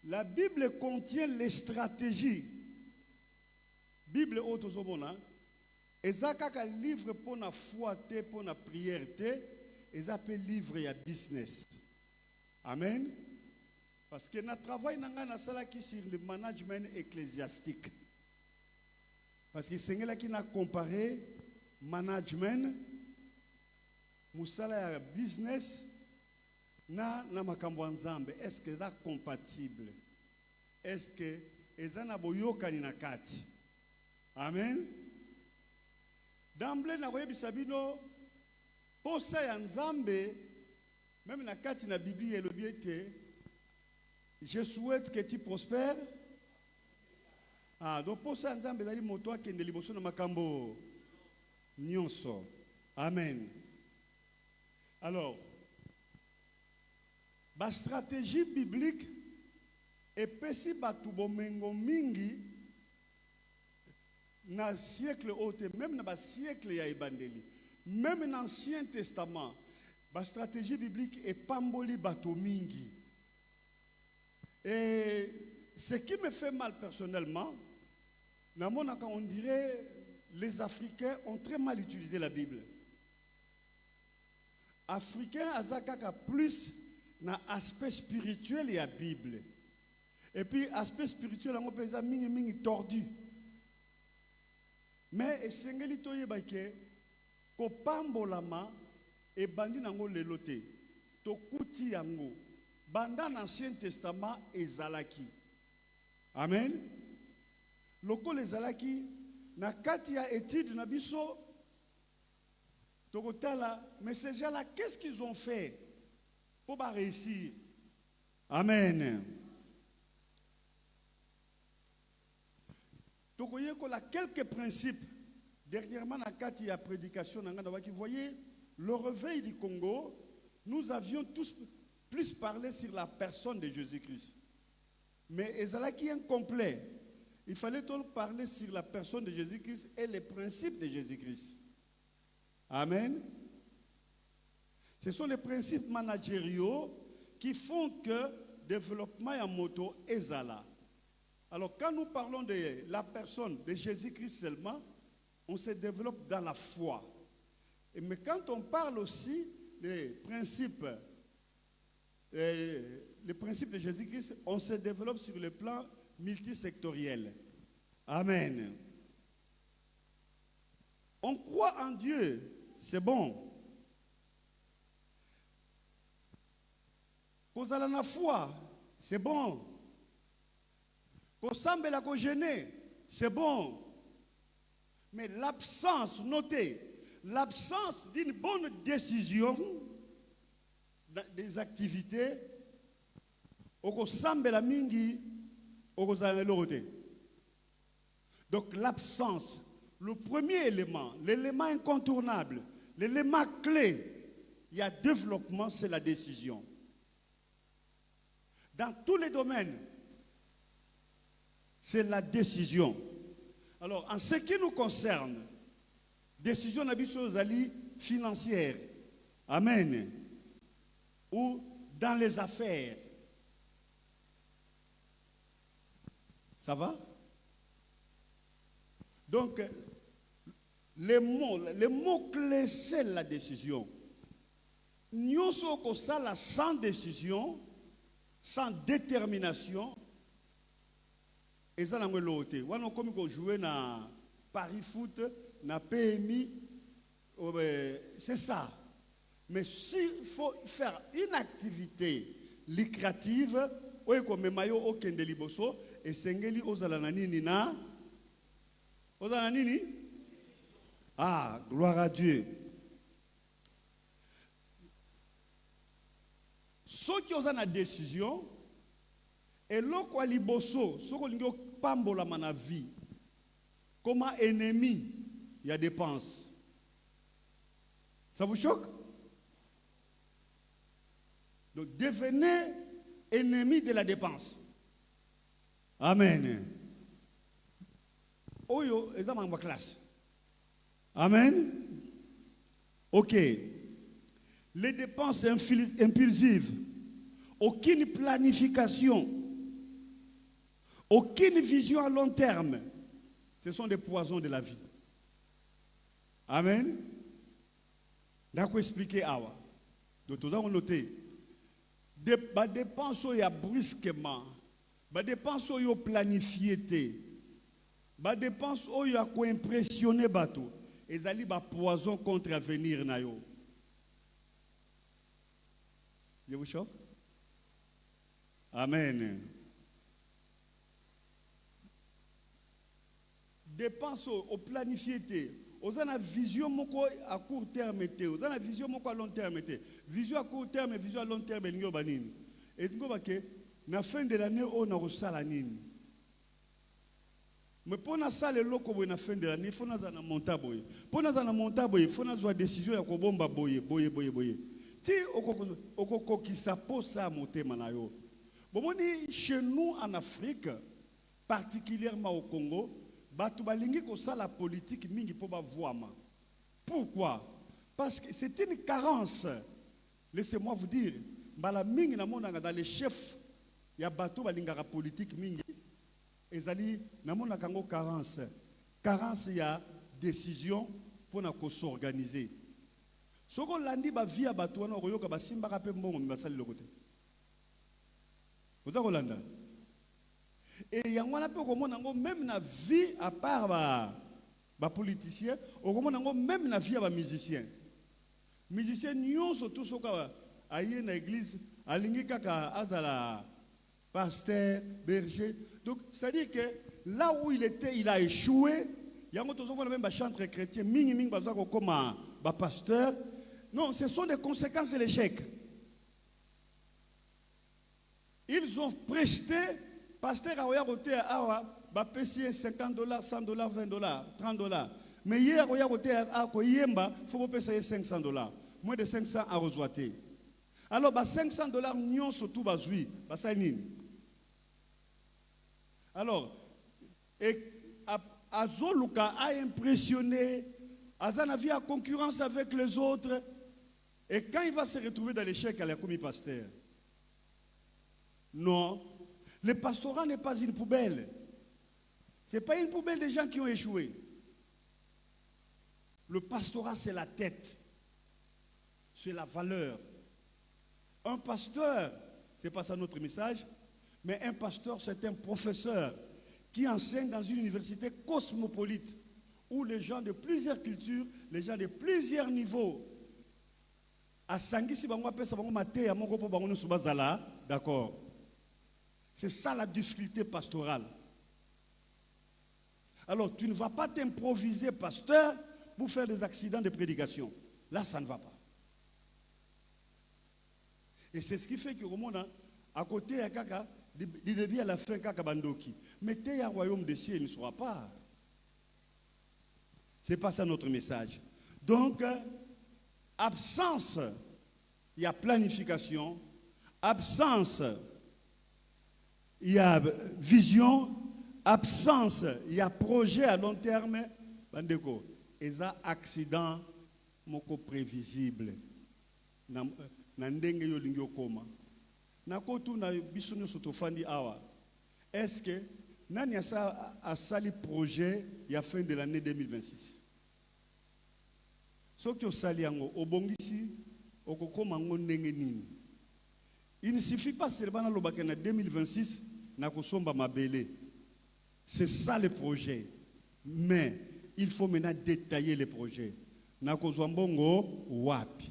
La Bible contient les stratégies. Bible autozomona. Ezaka livre pour la foi, pour la prière, et ça peut livre ya business. Amen. Parce que notre travail na sala qui sur le management ecclésiastique. Parce que c'est là qui n'a comparé management musala ya business na makambo nzambe. Est-ce que ça compatible? Est-ce que ezana boyoka ni nakati? Amen. D'emblée na webi sabino posa ya nzambe même na kati na Bible elobi ete je souhaite que tu prospères. Ah, donc posa ya nzambe ezali moto akende liboso na makambo nyonso. Amen. Alors, la stratégie biblique epesi batu bomengo mingi na siècle haute, même dans le siècle ya ebandeli, même dans l'Ancien Testament, la stratégie biblique est pamboli bato mingi. Et ce qui me fait mal personnellement, on dirait les Africains ont très mal utilisé la Bible. Africains azakaka plus na aspect spirituel et la Bible. Et puis aspect spirituel on peut mingi tordu. Mais esengeli toyeba ke ko pambolama e bandi nango lelote to kuti yango banda na Ancien Testament ezalaki. Amen. Loko ezalaki na kati ya étude na biso tokotala mais ces gens-là qu'est-ce qu'ils ont fait pour réussir? Amen. Donc, vous voyez qu'il y a quelques principes. Dernièrement, dans la prédication, vous voyez, le réveil du Congo, nous avions tous plus parlé sur la personne de Jésus-Christ. Mais Ezalaki est incomplet. Il fallait tout parler sur la personne de Jésus-Christ et les principes de Jésus-Christ. Amen. Ce sont les principes managériaux qui font que le développement en moto est là. Alors, quand nous parlons de la personne de Jésus-Christ seulement, on se développe dans la foi. Mais quand on parle aussi des principes de Jésus-Christ, on se développe sur le plan multisectoriel. Amen. On croit en Dieu, c'est bon. Qu'on a la foi, c'est bon. Qu'on semble la gêner, c'est bon. Mais l'absence, notez, l'absence d'une bonne décision des activités, on semble la mingi, on donc l'absence, le premier élément, l'élément incontournable, l'élément clé, il y a développement, c'est la décision. Dans tous les domaines, c'est la décision. Alors, en ce qui nous concerne, décision financière, amen, ou dans les affaires, ça va? Donc, les mots clés, c'est la décision. Nous sommes sans décision, sans détermination. Et ça, on comme jouer na Paris Foot, na PMI, c'est ça. Mais s'il faut faire une activité lucrative, comme mayo au Kendeliboso, et Sengeli Ozalanani na Ozalanini. Ah, gloire à Dieu. Ceux qui ont une décision, et l'autre liboso, ceux qui ont pambola mana vie, comme ennemi, il y a dépenses. Ça vous choque? Donc devenez ennemi de la dépense. Amen. Oyo, ils ont ma classe. Amen. Ok. Les dépenses impulsives, aucune planification, Aucune vision à long terme. Ce sont des poisons de la vie. Amen. D'accord, expliquer awa. Donc, nous avons noté. Des dépenses il y a brusquement. Des dépenses il y a planifié. Des dépenses il y a impressionné bateau. Et ça li ba poison contre l'avenir na yo. Je vous choque? Amen. Dépenses au planifié. Vous avez une vision à court terme, vous avez une vision à long terme. Vision à court terme et vision à long terme, et vous avez la fin de l'année, on a reçu la nini. Mais pour la salle, la fin de l'année, il faut que nous monter. Pour nous monter, il faut que nous décision de bomba boye. Si on qui s'appose ça à monter manayo. Bon, chez nous en Afrique, particulièrement au Congo, batu balingi ko la politique mingi po ba voama. Pourquoi? Parce que c'est une carence. Laissez-moi vous dire, bala mingi na mona dans les chefs ya batu balinga la politique mingi ezali na mona kango carence. Carence ya décision pour na ko s'organiser. Soko landi ba via batu wana koyoka ba simba ka pe mbongo mbasali lokote. Oza kolanda. Et il y a même la vie à part les politiciens, même la vie à les musiciens. Les musiciens, nous sommes tous à l'église, à l'ingéka, pasteur, berger. Donc, c'est-à-dire que là où il était, il a échoué. Il y a même chanteur chrétien, comme un pasteur. Non, ce sont des conséquences de l'échec. Ils ont presté. Pasteur a côté awa ba pesier $50, $100, $20, $30. Mais hier a côté a ko yemba faut payer $500. Moins de 500 à rejoiter. Alors ba $500 nyon surtout ba zui, ba ça nini. Alors et Azoluka a impressionné, Azana vit en concurrence avec les autres et quand il va se retrouver dans l'échec, elle a commis pasteur. Non. Le pastorat n'est pas une poubelle. Ce n'est pas une poubelle des gens qui ont échoué. Le pastorat, c'est la tête. C'est la valeur. Un pasteur, ce n'est pas ça notre message, mais un pasteur, c'est un professeur qui enseigne dans une université cosmopolite où les gens de plusieurs cultures, les gens de plusieurs niveaux, d'accord. C'est ça la difficulté pastorale. Alors, tu ne vas pas t'improviser pasteur pour faire des accidents de prédication. Là, ça ne va pas. Et c'est ce qui fait que au monde, à côté, il dit à la fin, kaka bandoki. Mais t'es un royaume des cieux, il ne sera pas. Ce n'est pas ça notre message. Donc, absence, il y a planification, absence, il y a vision, absence, il y a projet à long terme. Bandeko, et ça accident moko prévisible. Nandenge yo lingyo koma. Nakotu na bisono sotofandi awa. Est-ce que nani a sali projet ya fin de l'année 2026? Ce qui sali yango obongisi okokoma ngo ndenge nini? Il ne suffit pas seulement na lobaka na 2026 na kosomba mabele. C'est ça le projet. Mais il faut maintenant détailler les projets. Na kozwa mbongo wapi?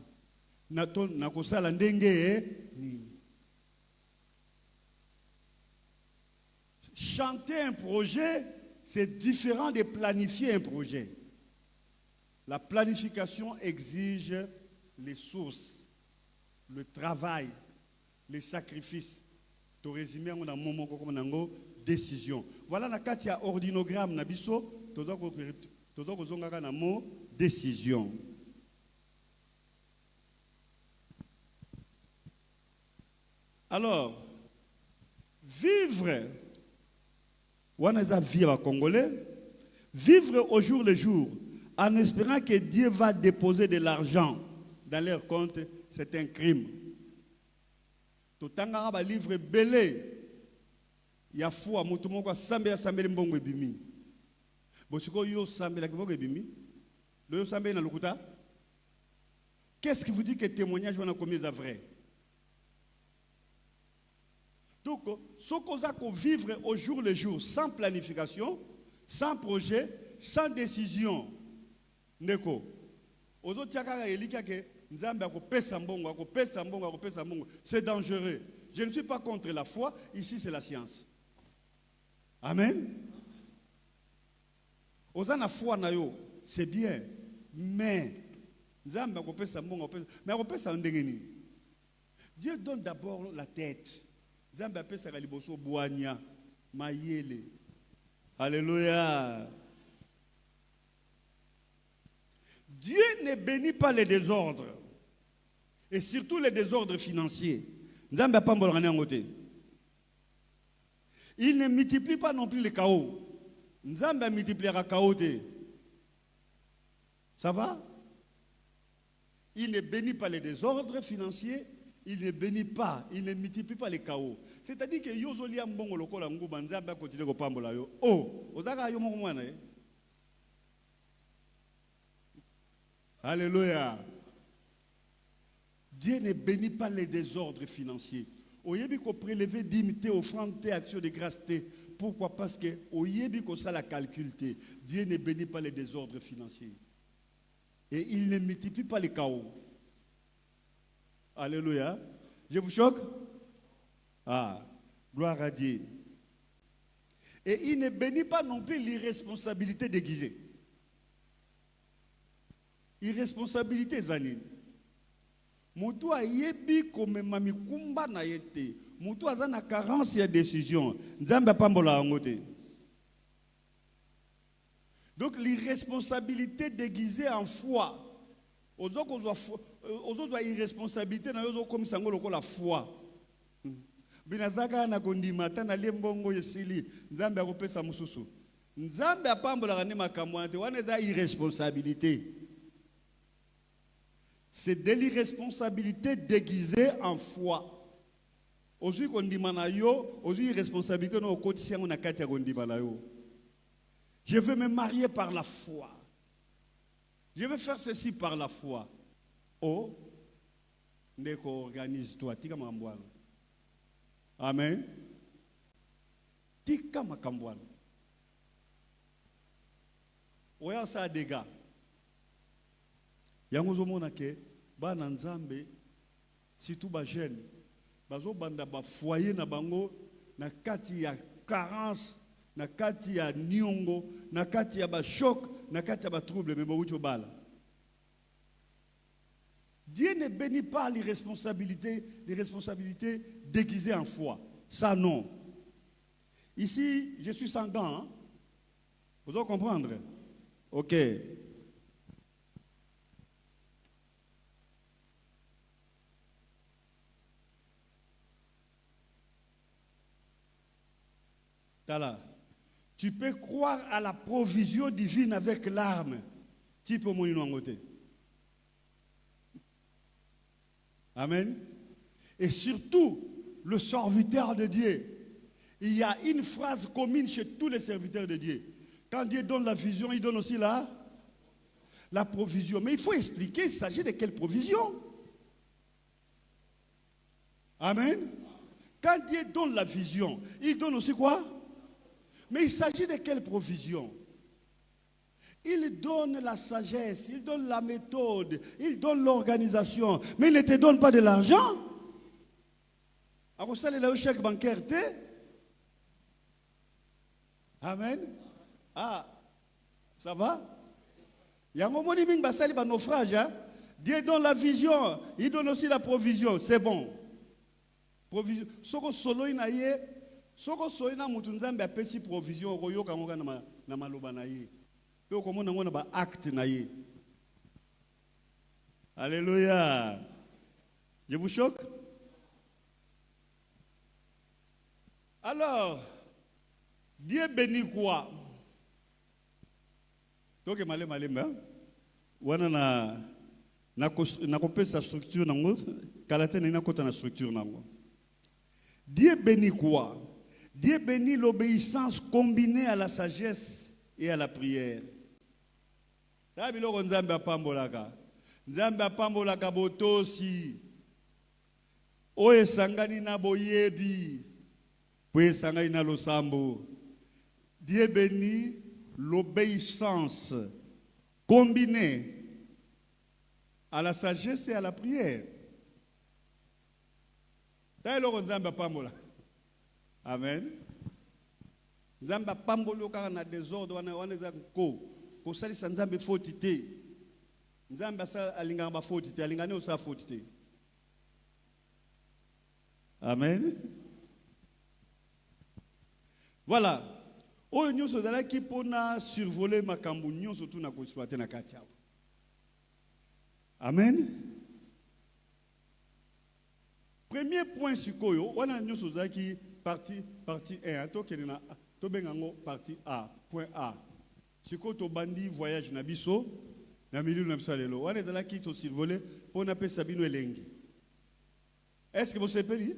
Na kosala ndenge nini? Chanter un projet, c'est différent de planifier un projet. La planification exige les sources, le travail, les sacrifices. To résumer on a moment comme nango décision. Voilà na kati ya ordinogramme na biso toza ko zonga na mo décision. Alors vivre Wanaza vivre Congolais, vivre au jour le jour en espérant que Dieu va déposer de l'argent dans leur compte, c'est un crime. Totanga ba livre belé ya foi mutu moko sambela sambela mbongo ebimi. Bosiko yo sambela mbongo ebimi. Yo sambela na lokuta. Qu'est-ce qui vous dit que témoignage on a commis est vrai? Donc, ce qu'on a vivre au jour le jour, sans planification, sans projet, sans décision. Neko. C'est dangereux. Je ne suis pas contre la foi. Ici, c'est la science. Amen. Ozana foi na yo, c'est bien. Mais, Dieu donne d'abord la tête. Alléluia. Dieu ne bénit pas les désordres. Et surtout les désordres financiers. Il ne multiplie pas non plus les chaos. Nzamba multipliera chaos. Ça va? Il ne bénit pas les désordres financiers. Il ne bénit pas, il ne multiplie pas les chaos. C'est-à-dire que Yozoli a mbongo lokola nguba nzamba continue ko pambola yo. Oh, ozaka yo moko mwana eh. Alléluia. Dieu ne bénit pas les désordres financiers. Oyebi ko prélever d'imiter offrande action de grâce. Pourquoi? Parce que oyebi ko ça la calculté. Dieu ne bénit pas les désordres financiers. Et il ne multiplie pas les chaos. Alléluia. Je vous choque? Ah, gloire à Dieu. Et il ne bénit pas non plus l'irresponsabilité déguisée. Irresponsabilité zanine. Moutou a yebi comme mami kumba na yete. Moutou a zana carence de décision. Nzamba pambola angote. Donc l'irresponsabilité déguisée en foi. Aux autres irresponsabilité na yozo comme sango loko la foi. Binazaka na kondima tana lembongo yesili nzambe akopesa mususu. Nzambe apambola kane makamwa te wana za irresponsabilité. C'est de l'irresponsabilité déguisée en foi. Aujourd'hui kondima na yo, aujourd'hui irresponsabilité no okotisi yango na kati ya kondima na yo. Je veux me marier par la foi. Je vais faire ceci par la foi. Oh, Neko, organise-toi. Tika Mambouane. Amen. Tika Makambouane. Oya sa dega. Yango zomona ke ba na nzambe surtout ba jeune bazo banda ba foyer na bango na kati ya carence na kati ya nyongo na kati ya ba choc na kati ya ba trouble mais bawuto bala. Dieu ne bénit pas les responsabilités déguisées en foi. Ça non. Ici, je suis sans gants. Hein? Vous devez comprendre. OK. Tala. Tu peux croire à la provision divine avec l'arme. Tu peux mourir en côté. Amen. Et surtout, le serviteur de Dieu. Il y a une phrase commune chez tous les serviteurs de Dieu. Quand Dieu donne la vision, il donne aussi la provision. Mais il faut expliquer, il s'agit de quelle provision? Amen. Quand Dieu donne la vision, il donne aussi quoi? Mais il s'agit de quelle provision? Il donne la sagesse, il donne la méthode, il donne l'organisation, mais il ne te donne pas de l'argent. À vous savez, le chèque bancaire, amen. Ah, ça va? Il y a un moment où il y a un naufrage. Dieu donne la vision, il donne aussi la provision. C'est bon. Provision. Soko solo inaye, soko solo ina mutunzambe apesi provision okoyo kangoka na maloba na ye. Pe okomona ngona ba acte na ye. Alléluia. Je vous choque? Alors, Dieu bénit quoi? Donc, wana na kopesa structure nango, kalate na kota na structure nango. Dieu bénit quoi? Dieu bénit l'obéissance combinée à la sagesse et à la prière. Nzambe apambolaka botosi. Oye sangani na boyebi. Oye sangani na losambo. Dieu bénit l'obéissance combinée à la sagesse et à la prière. Amen. Nzamba pambolo kaka na désordre wana za ko salisa nzambe faute te. Nzamba sa alinganga ba faute te, alingane osa faute te. Amen. Voilà. Oyo nyonso zala ki pona survoler makambo nyonso tu na ko exploiter na kati awa. Amen. Premier point sikoyo, wana nyonso zala ki partie 1, to bengango partie A, point A. Siko to bandi voyage na biso na milieu na biso lelo. Wana zala ki to survoler pona pesa bino elengi. Est-ce que vous savez?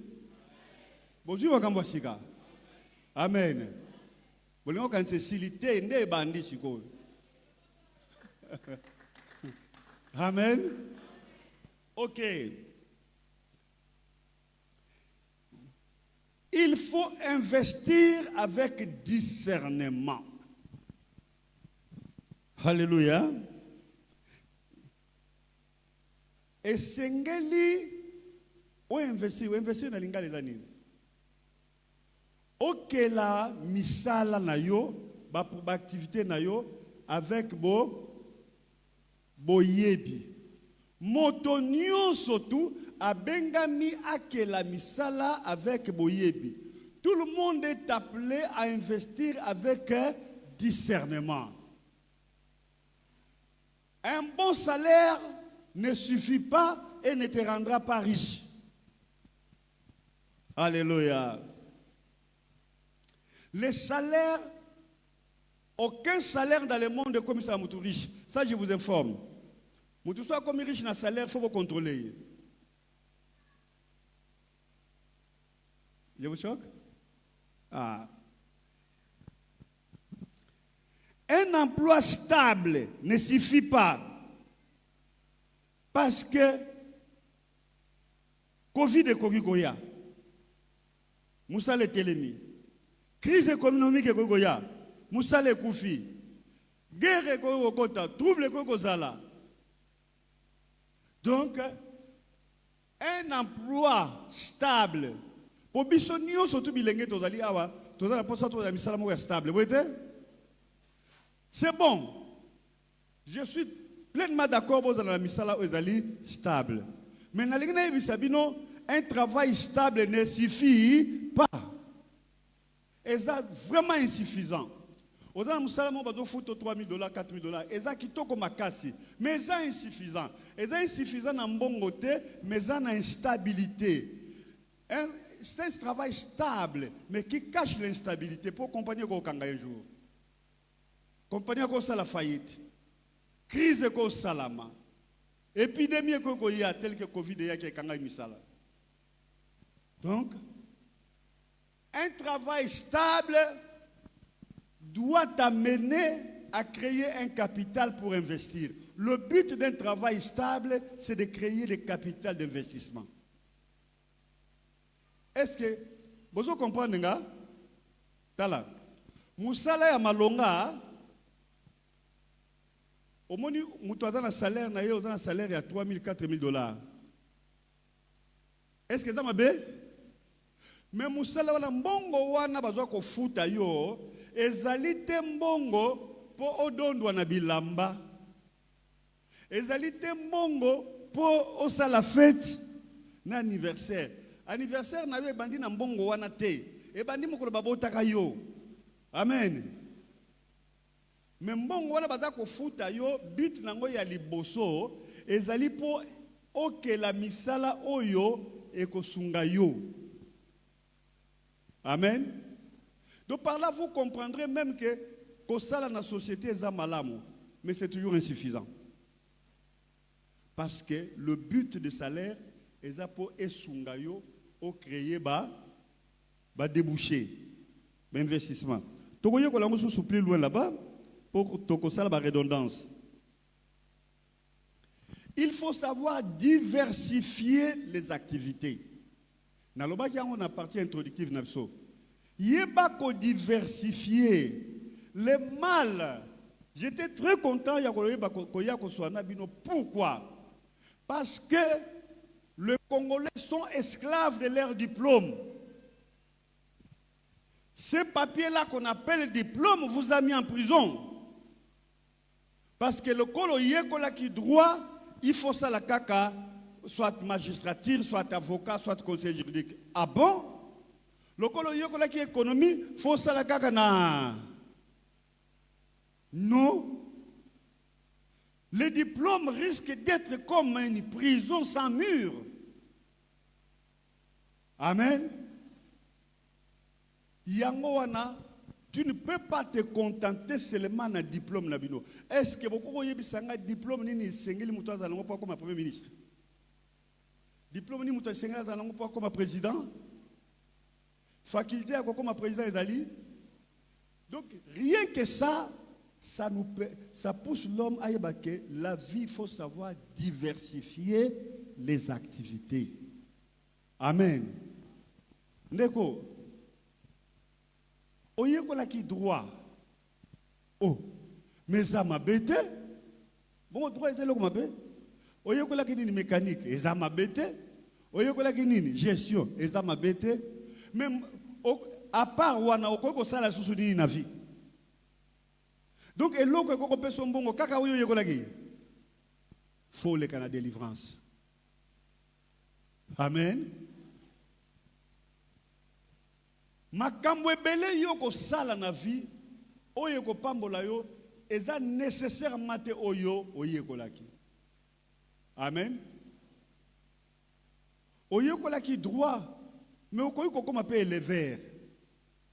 Bonjour makambo sika. Amen. Bolingo kan facilité nde bandi siko. Amen. OK. Il faut investir avec discernement. Alléluia. Et sengeli o investir na linga les années. Ok la misala na yo, ba activité na yo avec boyebi. Moto nyonso tu abengami akela misala avec boyebi. Tout le monde est appelé à investir avec discernement. Un bon salaire ne suffit pas et ne te rendra pas riche. Alléluia. Les salaires, aucun salaire dans le monde est comme ça, moutou riche. Ça, je vous informe. Moutou soit comme riche dans le salaire, il faut vous contrôler. Je vous choque? Ah. Un emploi stable ne suffit pas. Parce que Covid et Koya, Moussa le Télémi. Crise économique ekoya, Moussa le Koufi, guerre ekokota, trouble ekokozala. Donc, un emploi stable, pour bisonio surtout bilenge tozali awa, tozala posa to ya misala mo stable. Vous voyez? C'est bon. Je suis pleinement d'accord pour la misala ozali stable. Mais na lingna bisabino, un travail stable ne suffit pas. Et ça vraiment insuffisant. Aux gens musalamo bazo foot $3,000, $4,000. Et ça qui toko makasi. Mais ça insuffisant. Et ça insuffisant na mbongo te, mais ça na instabilité. C'est un travail stable, mais qui cache l'instabilité pour compagnie ko kanga un jour. Compagnie ko sala faillite. Crise ko salama. Épidémie ko ya tel que Covid ya ki kanga misala. Donc un travail stable doit t'amener à créer un capital pour investir. Le but d'un travail stable, c'est de créer le capital d'investissement. Est-ce que vous comprenez? Tala. Musala ya malonga. Au moins, nous avons un salaire, nous avons un salaire à $3,000, $4,000. Est-ce que ça m'a bien? Mais musala wana mbongo wana bazwa ko futa yo ezali te mbongo po odondwa na bilamba ezali te mbongo po osala fête na anniversaire na yo ebandi na mbongo wana te ebandi mokolo babotaka yo. Amen. Mais mbongo wana bazwa ko futa yo but nango ya liboso ezali po okela misala oyo ekosunga yo. Amen. Donc par là, vous comprendrez même que la société est malamo, mais c'est toujours insuffisant. Parce que le but de salaire est pour esungayo au créer ba déboucher. Investissement. Tokoye ko lango sous plus loin là-bas pour toko ça la redondance. Il faut savoir diversifier les activités. Dans le bas on a partie introductive napso. Yeba ko diversifier les mal. J'étais très content pourquoi? Parce que les Congolais sont esclaves de leur diplôme. Ce papier-là qu'on appelle diplôme vous a mis en prison. Parce que le coloyer qui droit, il faut ça la caca, soit magistrature, soit avocat, soit conseiller juridique. Ah bon? Le coloyer qui économie, il faut ça la caca na. Non. Le diplôme risque d'être comme une prison sans mur. Amen. Yangoana, tu ne peux pas te contenter seulement d'un diplôme. Est-ce que beaucoup de gens diplôme ni sengeli mutaza nango pas comme premier ministre? Diplôme ni mutaza sengeli nango pas comme président? Faculté comme président Ezali? Donc rien que ça. Ça pousse l'homme à évacuer. La vie, il faut savoir diversifier les activités. Amen. Ndeko, oye kola ki droit. Oh, mais ça m'a bêté. Bon, droit est là comme appelle. Oye kola ki nini mécanique, et ça m'a bêté. Oye kola ki nini gestion, et ça m'a bêté. Même à part wana okoko sala susu nini na vie. Donc, et l'eau que peut son bon, kaka ou yokolagi. Faut le canal délivrance. Amen. Makambo ebele yoko sala na vie, oye ko pambola yo, eza nécessaire mate oyo oyekolaki. Amen. Oyekolaki droit, mais okoyi ko comme appelle les verts.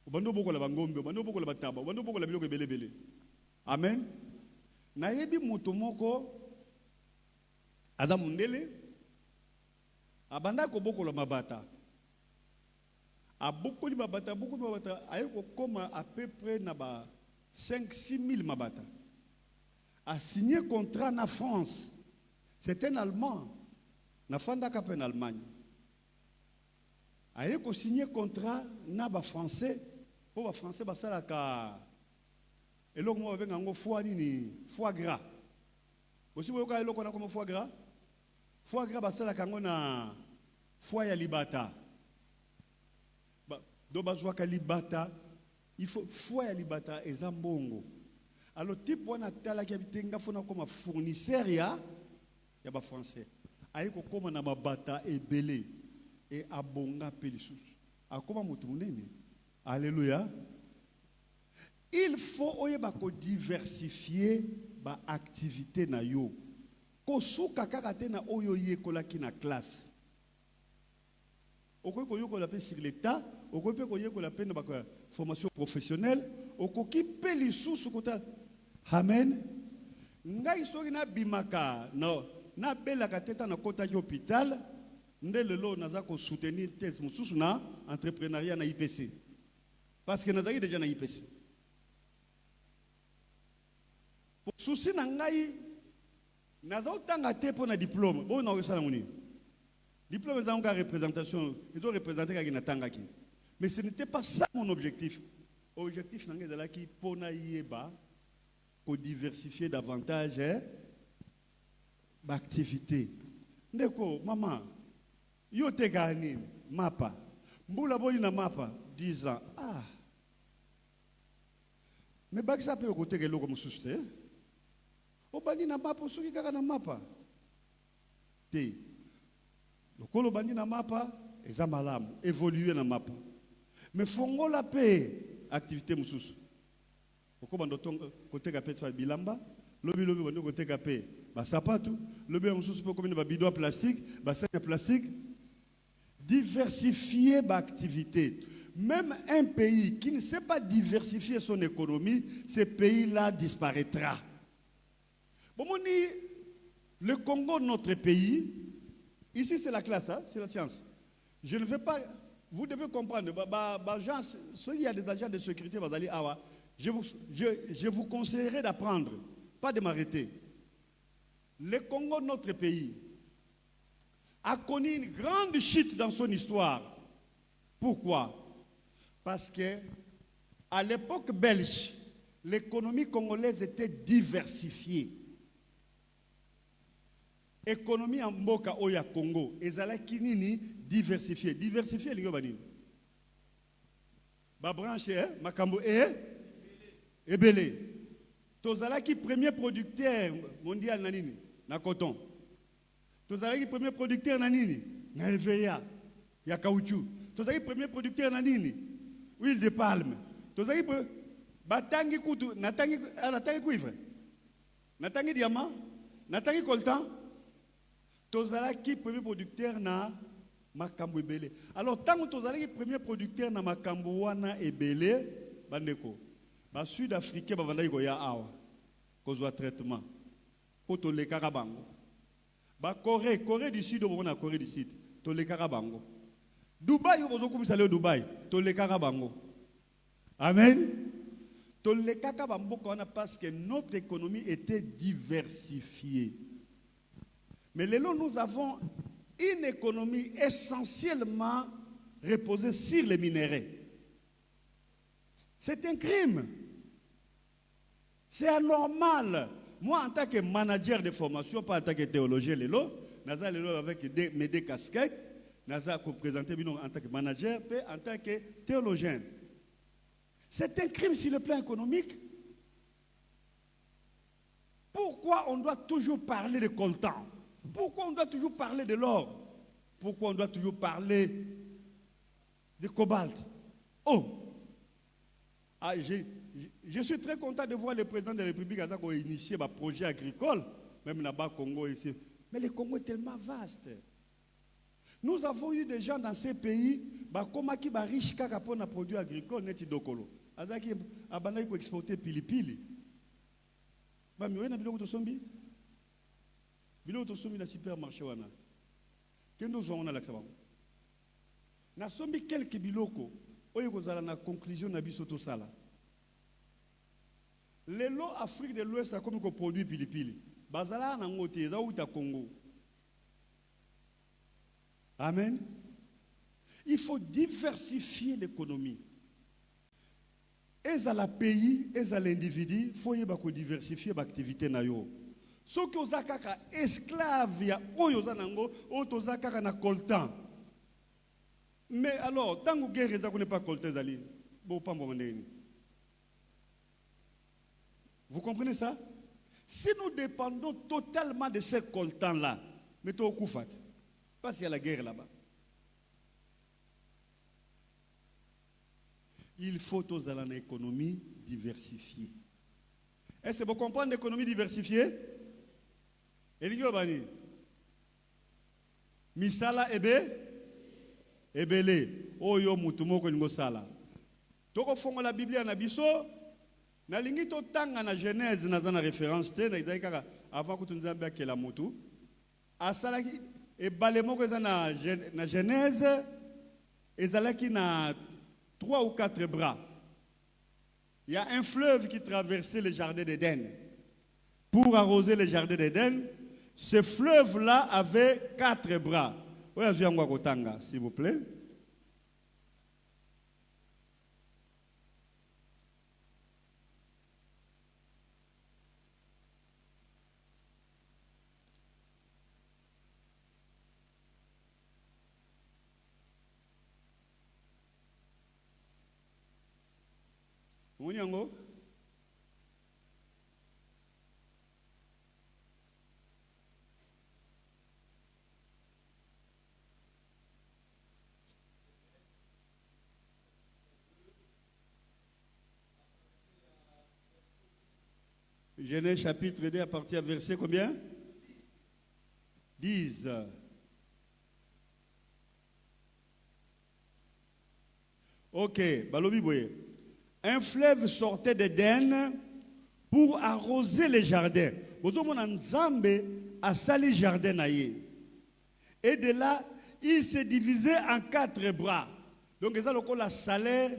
Obando boko la bangombe, obando boko la bataba, obando boko la biloko ebele bele. Amen. Nayebi moto moko Adam Mundele abanda ko boko la mabata. A beaucoup de mabata, aye ko koma à peu près na ba 5-6 000 mabata. A signé contrat na France. C'est un Allemand. Na fanda ka en Allemagne. Aye ko signé contrat na ba français. Pour ba français ba sala ka et là, on va faire foie gras. Aussi, vous voyez comme foie gras. Foie gras, c'est la cangona foie ya libata. Donc, libata, il faut foie ya libata et zambongo. Alors, type on a tala qui habite comme fournisseur ya ba français. Aïe ko comme na mabata et belé et abonga pelisous. A comment motunene? Alléluia. Il faut diversifier ba activité na yo. Ko suka kakate na oyo yekola ki na classe. Oko ko yokola pe sur l'état, oko pe ko yekola pe na ba formation professionnelle, oko ki pe lisusu kota. Amen. Ngai soki na bimaka na bela kateta na kota ki hôpital, ndele lo naza ko soutenir thèse mususu na entrepreneuriat na IPC. Parce que nazaki déjà na IPC. Pour souci nangai nazo tanga te pour na diplôme bon na osala moni diplôme est en représentation il doit représenter ka na tanga ki mais ce n'était pas ça mon objectif nangai zala ki pour na yeba pour diversifier davantage l'activité ndeko maman yo te gani mapa mbula boni na mapa 10 ans ah mais baki ça peut côté que loko mususte obandi na mapa soki kaka na mapa te lokolo bandi na mapa eza malamu évoluer na mapa mais fongola pe activité mususu oko bando côté ka pe so bilamba lobi bando côté ka pe ba sapatu lobi mususu pe comme ba bidon plastique ba sac plastique diversifier ba activité. Même un pays qui ne sait pas diversifier son économie, ce pays-là disparaîtra. Bon, on dit, le Congo, notre pays, ici c'est la classe, hein, c'est la science. Je ne vais pas vous devez comprendre, ceux qui ont des agents de sécurité, je vous conseillerais d'apprendre, pas de m'arrêter. Le Congo, notre pays, a connu une grande chute dans son histoire. Pourquoi? Parce que à l'époque belge, l'économie congolaise était diversifiée. Économie en Mboka Oya Congo, ezalaki nini diversifiée. Diversifiée, les gars, ba branche, makambo ebele. Tozalaki premier producteur mondial na nini? Na coton. Tozalaki premier producteur na nini? Na EVA, ya caoutchouc. Tozalaki premier producteur na nini? Huile de palme. Tozalaki batangi kutu, natangi cuivre. Natangi diamant, natangi coltan. Tozalaki premier producteur na makambo ebele. Alors tant que tozalaki premier producteur na makambo wana ebele, bandeko, ba sud-africain ba vandaki koya awa kozwa traitement po to lekaka bango. Ba Corée du Sud au na Corée du Sud, to lekaka bango. Dubaï ozo kumisa le Dubaï, to lekaka bango. Amen. To lekaka bango parce que notre économie était diversifiée. Mais là, nous avons une économie essentiellement reposée sur les minéraux. C'est un crime. C'est anormal. Moi, en tant que manager de formation, pas en tant que théologien, avec mes deux casquettes, Naza pour présenter en tant que manager, en tant que théologien. C'est un crime sur le plan économique. Pourquoi on doit toujours parler de coltan? Pourquoi on doit toujours parler de l'or? Pourquoi on doit toujours parler de cobalt? Oh! Ah, je suis très content de voir le président de la République qui a initié un projet agricole, même là-bas au Congo ici. Mais le Congo est tellement vaste. Nous avons eu des gens dans ces pays qui sont riches pour un produit agricole, net dokolo. Azaki abana ko exporter pilipili. Ba mi wena biloko to sombi. Biloko to sombi na supermarché wana. Kendo zo na laksa bango. Na sombi quelques biloko oyo kozala na conclusion na biso to sala. Lelo Afrique de l'Ouest a comme ko produit pilipili. Bazala na ngote za uta Congo. Amen. Il faut diversifier l'économie. Et à la pays, et à l'individu, il faut diversifier l'activité. Ce qui est esclave, il y a coltan. Mais alors, tant que la guerre n'est pas coltan, vous comprenez ça? Si nous dépendons totalement de ces coltans-là, mettons au Koufat, parce qu'il y a la guerre là-bas. Il faut tous dans une économie diversifiée. Est-ce que vous comprenez l'économie diversifiée? Misala ebele oyo mutumoko ngo sala. Toko fonga la Bible na biso na lingi to tanga na Genèse na zana référence te na idaika avant que tunzambe akela mutu. Asala ebale moko na Genèse ezalaki na 3 ou 4 bras. Il y a un fleuve qui traversait le jardin d'Éden. Pour arroser le jardin d'Éden, ce fleuve-là avait 4 bras. S'il vous plaît. Munyango. Genèse chapitre 2 à partir du verset combien? 10. Ok, balobi boye. Un fleuve sortait d'Éden pour arroser les jardins. Bozomo na Nzambe a sali jardin na ye. Et de là, il s'est divisé en 4 bras. Donc, ça, le salaire,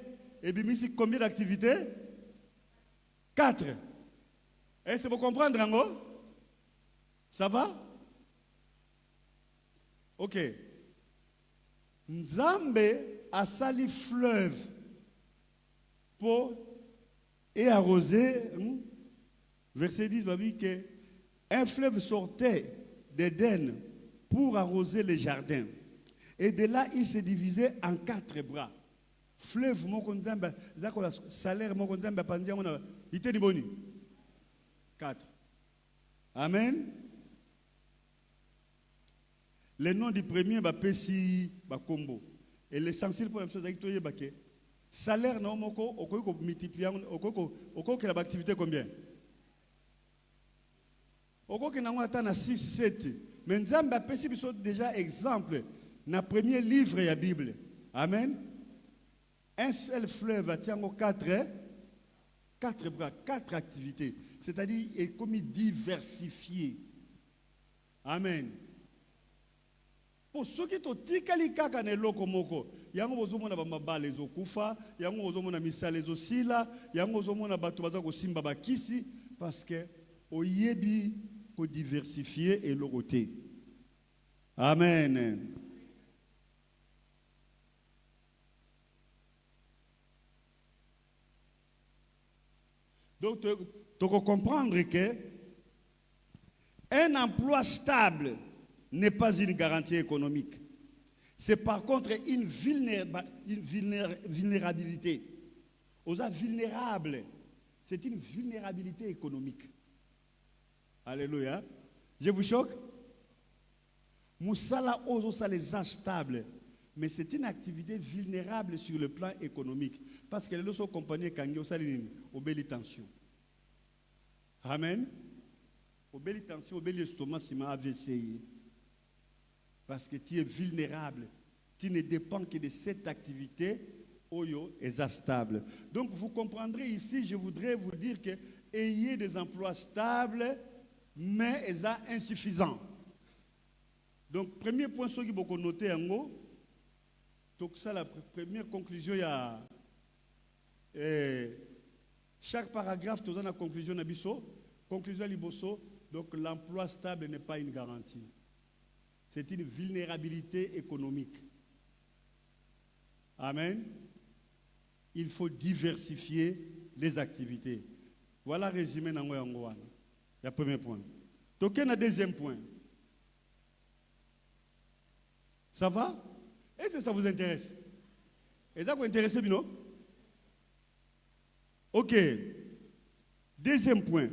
et bien, combien d'activités? 4. Est-ce que vous comprenez, Rango? Ça va? Ok. Nzambe a sali fleuve pour et arroser. Verset 10 va dire que un fleuve sortait d'Éden pour arroser les jardins. Et de là, il se divisait en 4 bras. Fleuve, mon konzamba, salaire, mon konzamba, pandia, mon il était boni. 4. Amen. Le nom du premier, c'est Pessi, Combo. Et l'essentiel pour la chose, c'est que salaire, non, on peut multiplier, on peut l'activité combien? On peut atteindre 6, 7. Mais nous avons déjà exemple dans le premier livre de la Bible. Amen. Un seul fleuve a 4 bras, 4 activités. C'est-à-dire, il est comme diversifié. Amen. Pour ceux qui sont tikali kaka ne loko moko, yango bozomona ba mabale ezokufa, yango bozomona misala ezosila, yango bozomona bato baza kosimba bakisi parce que oyebi ko diversifier et lokote. Amen. Donc tu peux comprendre que un emploi stable n'est pas une garantie économique. C'est par contre une vulnérabilité. Aux vulnérables, c'est une vulnérabilité économique. Alléluia. Je vous choque? Moussala osa les instables, mais c'est une activité vulnérable sur le plan économique. Parce que les autres compagnies kangi salini obéli tension. Amen. Obéli tension, obéli estomac, sima AVC. Parce que tu es vulnérable. Tu ne dépends que de cette activité. Oyo est stable. Donc vous comprendrez ici, je voudrais vous dire que ayez des emplois stables, mais insuffisants. Donc premier point ce qu'il faut noter en haut. Donc ça la première conclusion il y a chaque paragraphe tu as la conclusion nabiso, conclusion liboso. Donc l'emploi stable n'est pas une garantie. C'est une vulnérabilité économique. Amen. Il faut diversifier les activités. Voilà le résumé dans le premier point. Donc, il y a un deuxième point. Ça va? Est-ce que ça vous intéresse? Est-ce que ça vous intéresse, Bino? Ok. Deuxième point.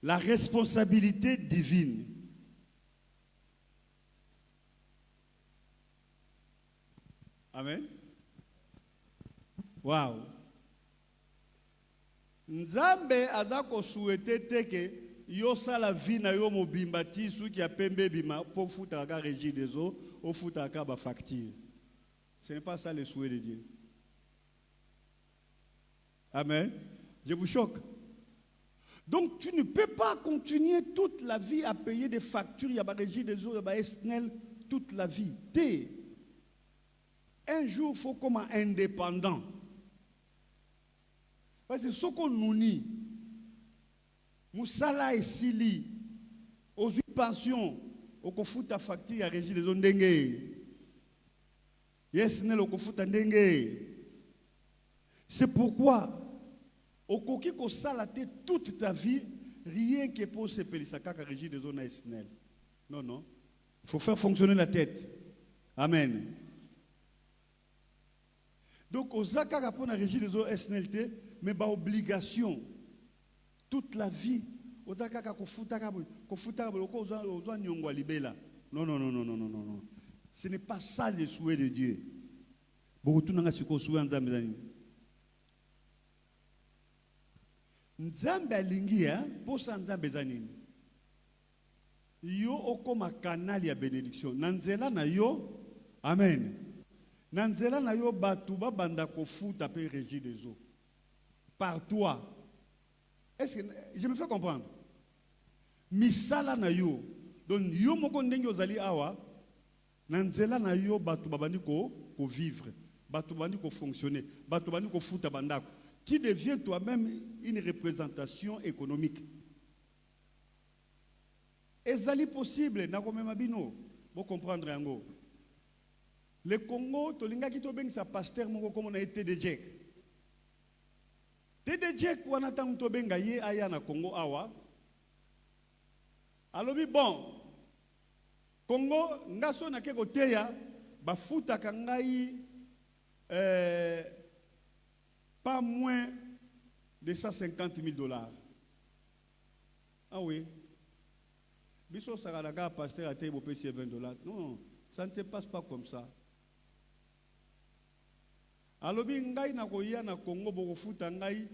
La responsabilité divine. Amen. Wow. Nzambe azako souhaité teke yo sala vie na yo mobimbati sou ki a pembe bima pour fouta ka régie des eaux au fouta ka ba facture. Ce n'est pas ça le souhait de Dieu. Amen. Je vous choque. Donc tu ne peux pas continuer toute la vie à payer des factures, il y a ba régie des eaux, il y a ba SNEL toute la vie. Un jour, il faut comme indépendant. Parce que ce qu'on nous nie, Moussala et Sili, aux pensions, au kofu ta facture à régie des zones dengue. Yes, nel au kofu ta dengue. C'est pourquoi, au koki ko salaté toute ta vie, rien que pour se payer sa kaka régie des zones SNEL. Non, non. Il faut faire fonctionner la tête. Amen. Donc, aux akaka pour la régie des eaux SNLT, mais par obligation, toute la vie, aux akaka non, non, non, non, non, non, non. Ce n'est pas ça le souhait de Dieu. Beaucoup de gens ont souhait Nzambe. Nzambe alingi, pour ça Nzambe zanini. Yo okoma canal ya bénédiction. Nanzela na yo, amen. Nanzela na yo batuba banda kofuta pe régie des eaux. Par toi. Est-ce que je me fais comprendre? Misala na yo. Donc yo moko ndenge ozali awa. Nanzela na yo batuba bandi ko vivre. bato bandi ko fonctionner, bato bandi ko futa bandako. Tu deviens toi-même une représentation économique. Ezali possible, na komema bino, vous comprendre yango. Le Congo, tolinga ki to bengi sa pasteur moko comme on a été de Jack. Tede Jack wana tangu to benga ye aya na Congo awa. Alobi bon. Congo ngaso na ke koteya ba futa kangai pas moins de 150 000 $. Ah oui. Biso sakalaka pasteur a été payé 20 $. Non, ça ne se passe pas comme ça. Alobi ngai na koya na Congo boko futa ngai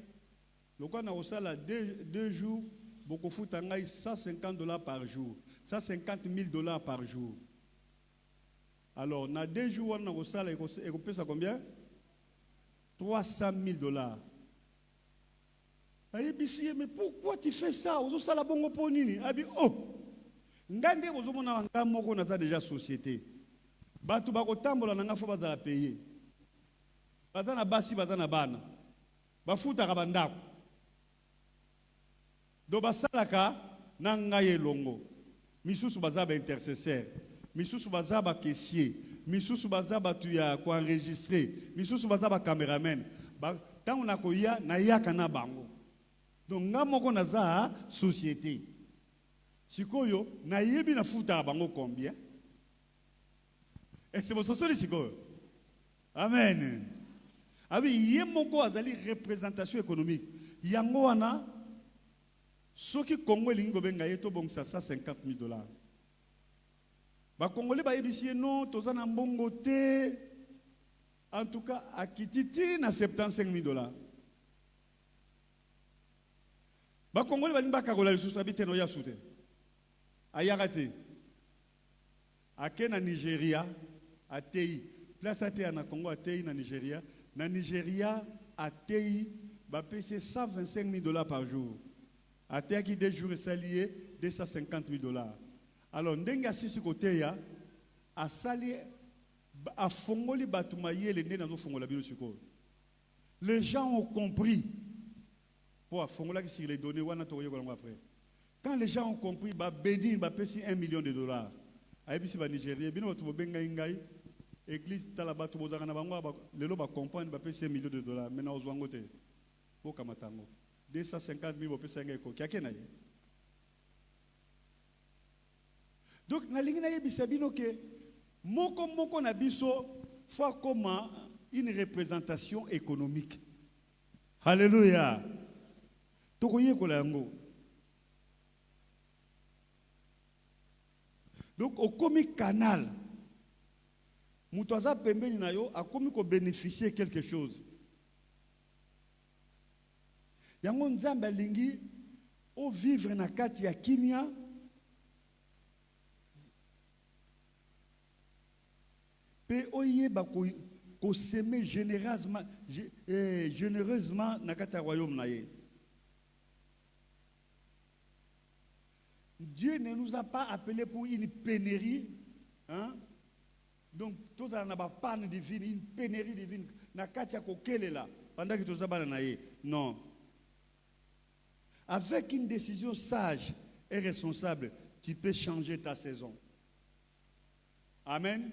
lokwa na osala 2 jours boko futa ngai 150 $ par jour, 150 000 $ par jour. Alors na 2 jours on a osala et ça combien? 300 000 $. Aïe bisi, mais pourquoi tu fais ça? Ozo sala bongo ponini. Abi oh. Ngande ozo mona nga moko na ta déjà société. Batu bako tambola na nga fo bazala payer. Bazana basi bazana bana. Bafuta ka bandako. Do basalaka na nga yelongo. Misusu bazaba intercesseur. Misusu bazaba caissier. Misusu bazaba tu ya ko enregistrer. Misusu bazaba cameraman. Tango na koya na yaka na bango. Donc nga moko na za société. Sikoyo na yebi na futa bango combien? Et c'est mon société sikoyo. Amen. Abi yemoko azali représentation économique. Yango wana soki Congo lingo benga yeto bongisa 150 000 $. Ba Congolais ba yebisi non tozana mbongo te. En tout cas à Kititi na 75 000 $. Ba Congolais ba limba kagola lisusu abite no ya sute. Ayagate. Ake na Nigeria atei. Place atei na Congo atei na Nigeria. Na Nigeria atei ba pese 125 000 $ par jour. Atei qui 2 jours salié 250 000 $. Alors ndenga sisi côté ya asali a fongoli batumaye le nena zo fongola bino siko. Les gens ont compris. Pour fongola qui sur les données wana to yeko après. Quand les gens ont compris ba béni ba pesi 1 million de $. Ayebisi ba Nigeria bino to benga ngai église talaba to bozanga na bango lelo ba comprendre ba pesi 1 million de $. Maintenant ozwango te. Ko kamatango. 250 000 ba pesi ngai ko kiakena ye. Donc, na lingi na yebisa bino ke moko na biso fois comme une représentation économique. Alléluia. Tokoye ko lango. Donc au komi canal muto aza pembeni na yo akomi ko bénéficier quelque chose. Yango nzambe lingi o vivre na kati ya kimia. Pe oyeba ko semer généreusement na kata royaume na ye. Dieu ne nous a pas appelés pour une pénurie, hein? Donc tout ça n'a pas panne divine, une pénurie divine. Na kata ko kelela pendant que tout ça na ye. Non. Avec une décision sage et responsable, tu peux changer ta saison. Amen.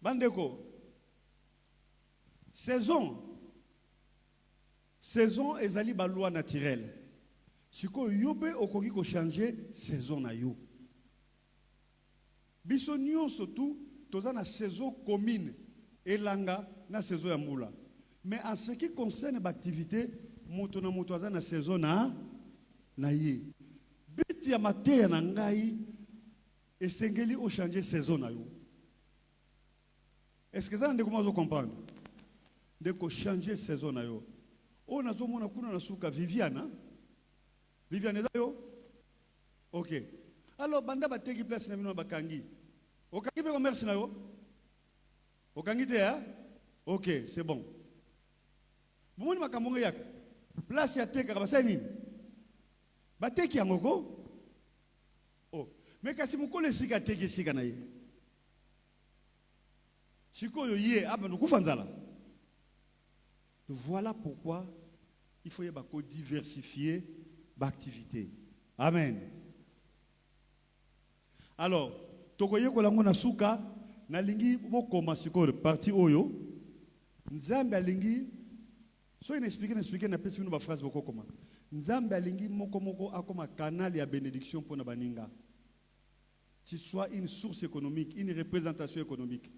Bandeko, saison ezali ba loi naturelle. Siko yobe okoki ko changer saison na yo. Biso nyonso tout toza na saison commune elanga na saison ya mbula. Mais en ce qui concerne l'activité, moto na moto aza na saison na ye. Biti ya mateya na ngai esengeli o changer saison na yo. Est-ce que ça ne commence à comprendre? De changer saison na yo. On a zomona kuna na suka Viviana. Viviane yo? OK. Alors banda bateki place na bino bakangi. Okangi pe commerce na yo? Okangi te hein? OK, c'est bon. Bomoni makambo yaka. Place ya teka ba nini? Bateki yangoko? Oh, mais kasi mukole sika teki sika na ye. Sikoyo ye aba nukufa nzala. Voilà pourquoi il faut diversifier l'activité. Amen. Alors, tokoye kolango na suka na lingi bokoma sikolo parti oyo nzambe alingi so expliquer na pesi une phrase boko koma nzambe alingi moko akoma canal ya bénédiction pour na baninga qui soit une source économique, une représentation économique.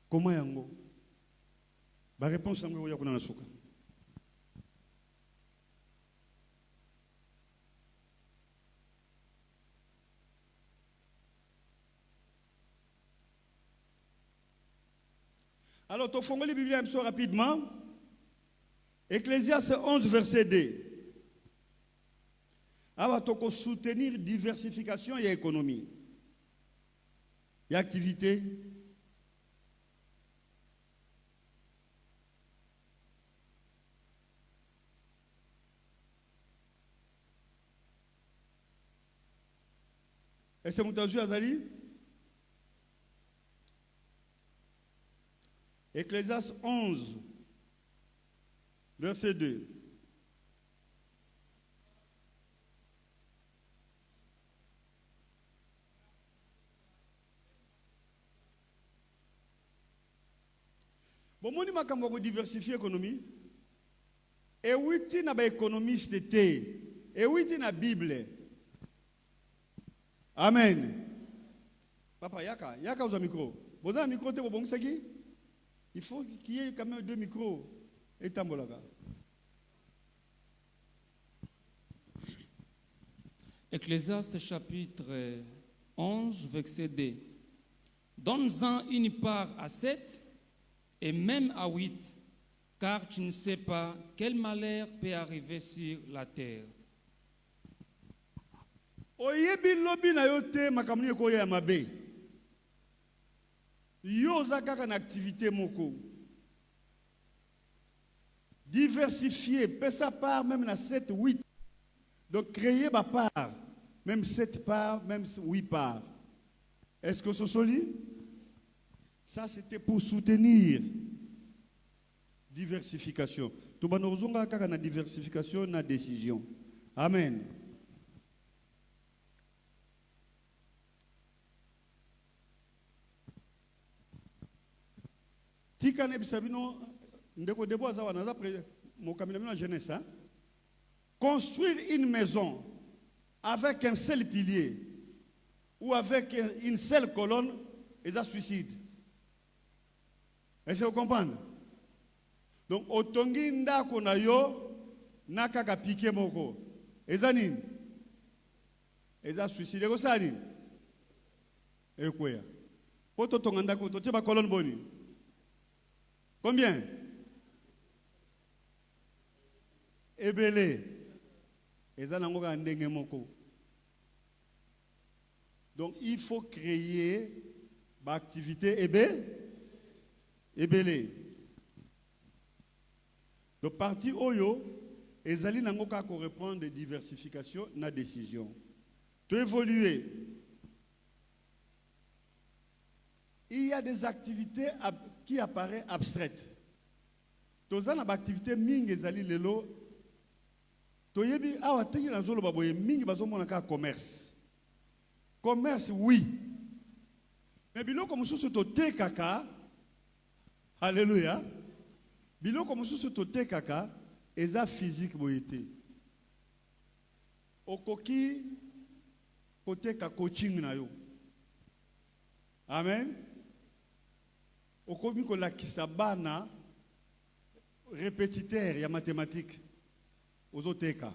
Comment yango? La réponse est que na suka. Alors, tu fonds les Bibles rapidement. Ecclésiaste 11, verset 2. Alors, tu peux soutenir diversification et économie. Et activité. Est-ce que vous avez Azali? Ecclésiaste 11, verset 2. Bon, moi, je vais diversifier l'économie. Et oui, tu n'as pas économiste. Et oui, tu n'as Bible. Amen. Papa, yaka au micro. Vous avez un micro, tu bon qui? Il faut qu'il y ait quand même 2 micros. Et tambolaga. Ecclésiaste chapitre 11, verset 2. Donne-en une part à 7 et même à 8, car tu ne sais pas quel malheur peut arriver sur la terre. Oyebi lobi na yo te makamuni ko ya mabe. Yo zakaka na activité moko. Diversifier, pesa part même na 7 8. Donc créer ma part, même 7 parts, même 8 parts. Est-ce que c'est solide? Ça c'était pour soutenir diversification. Tout le monde a une diversification, une décision. Amen. Tika ne bisabino ndeko debo azawa na après mon cabinet jeunesse. Construire une maison avec un seul pilier ou avec une seule colonne, et ça suicide. Est-ce que vous comprenez? Donc, otongi ndako na yo nakaka piqué moko. Eza nini? Eza suicide. Eko sa nini? Eko ya. Poto tonga ndako to tiba colonne boni. Combien? Ebele. Eza nango ka ndenge moko. Donc, il faut créer une activité ebele. Le parti Oyo, ezali nango ka correspondre de diversification na décision. Tu évoluer. Il y a des activités qui apparaissent abstraites. Toza na activité mingi ezali lelo. Toyebi awa tengi na zolo baboye mingi bazomona ka commerce. Commerce oui. Mais biloko mususu to te kaka. Alléluia. Biloko mususu to te kaka eza physique boyete. Okoki koteka coaching na yo. Amen. Okomi ko lakisa bana répétiteur ya mathématique. Ozoteka.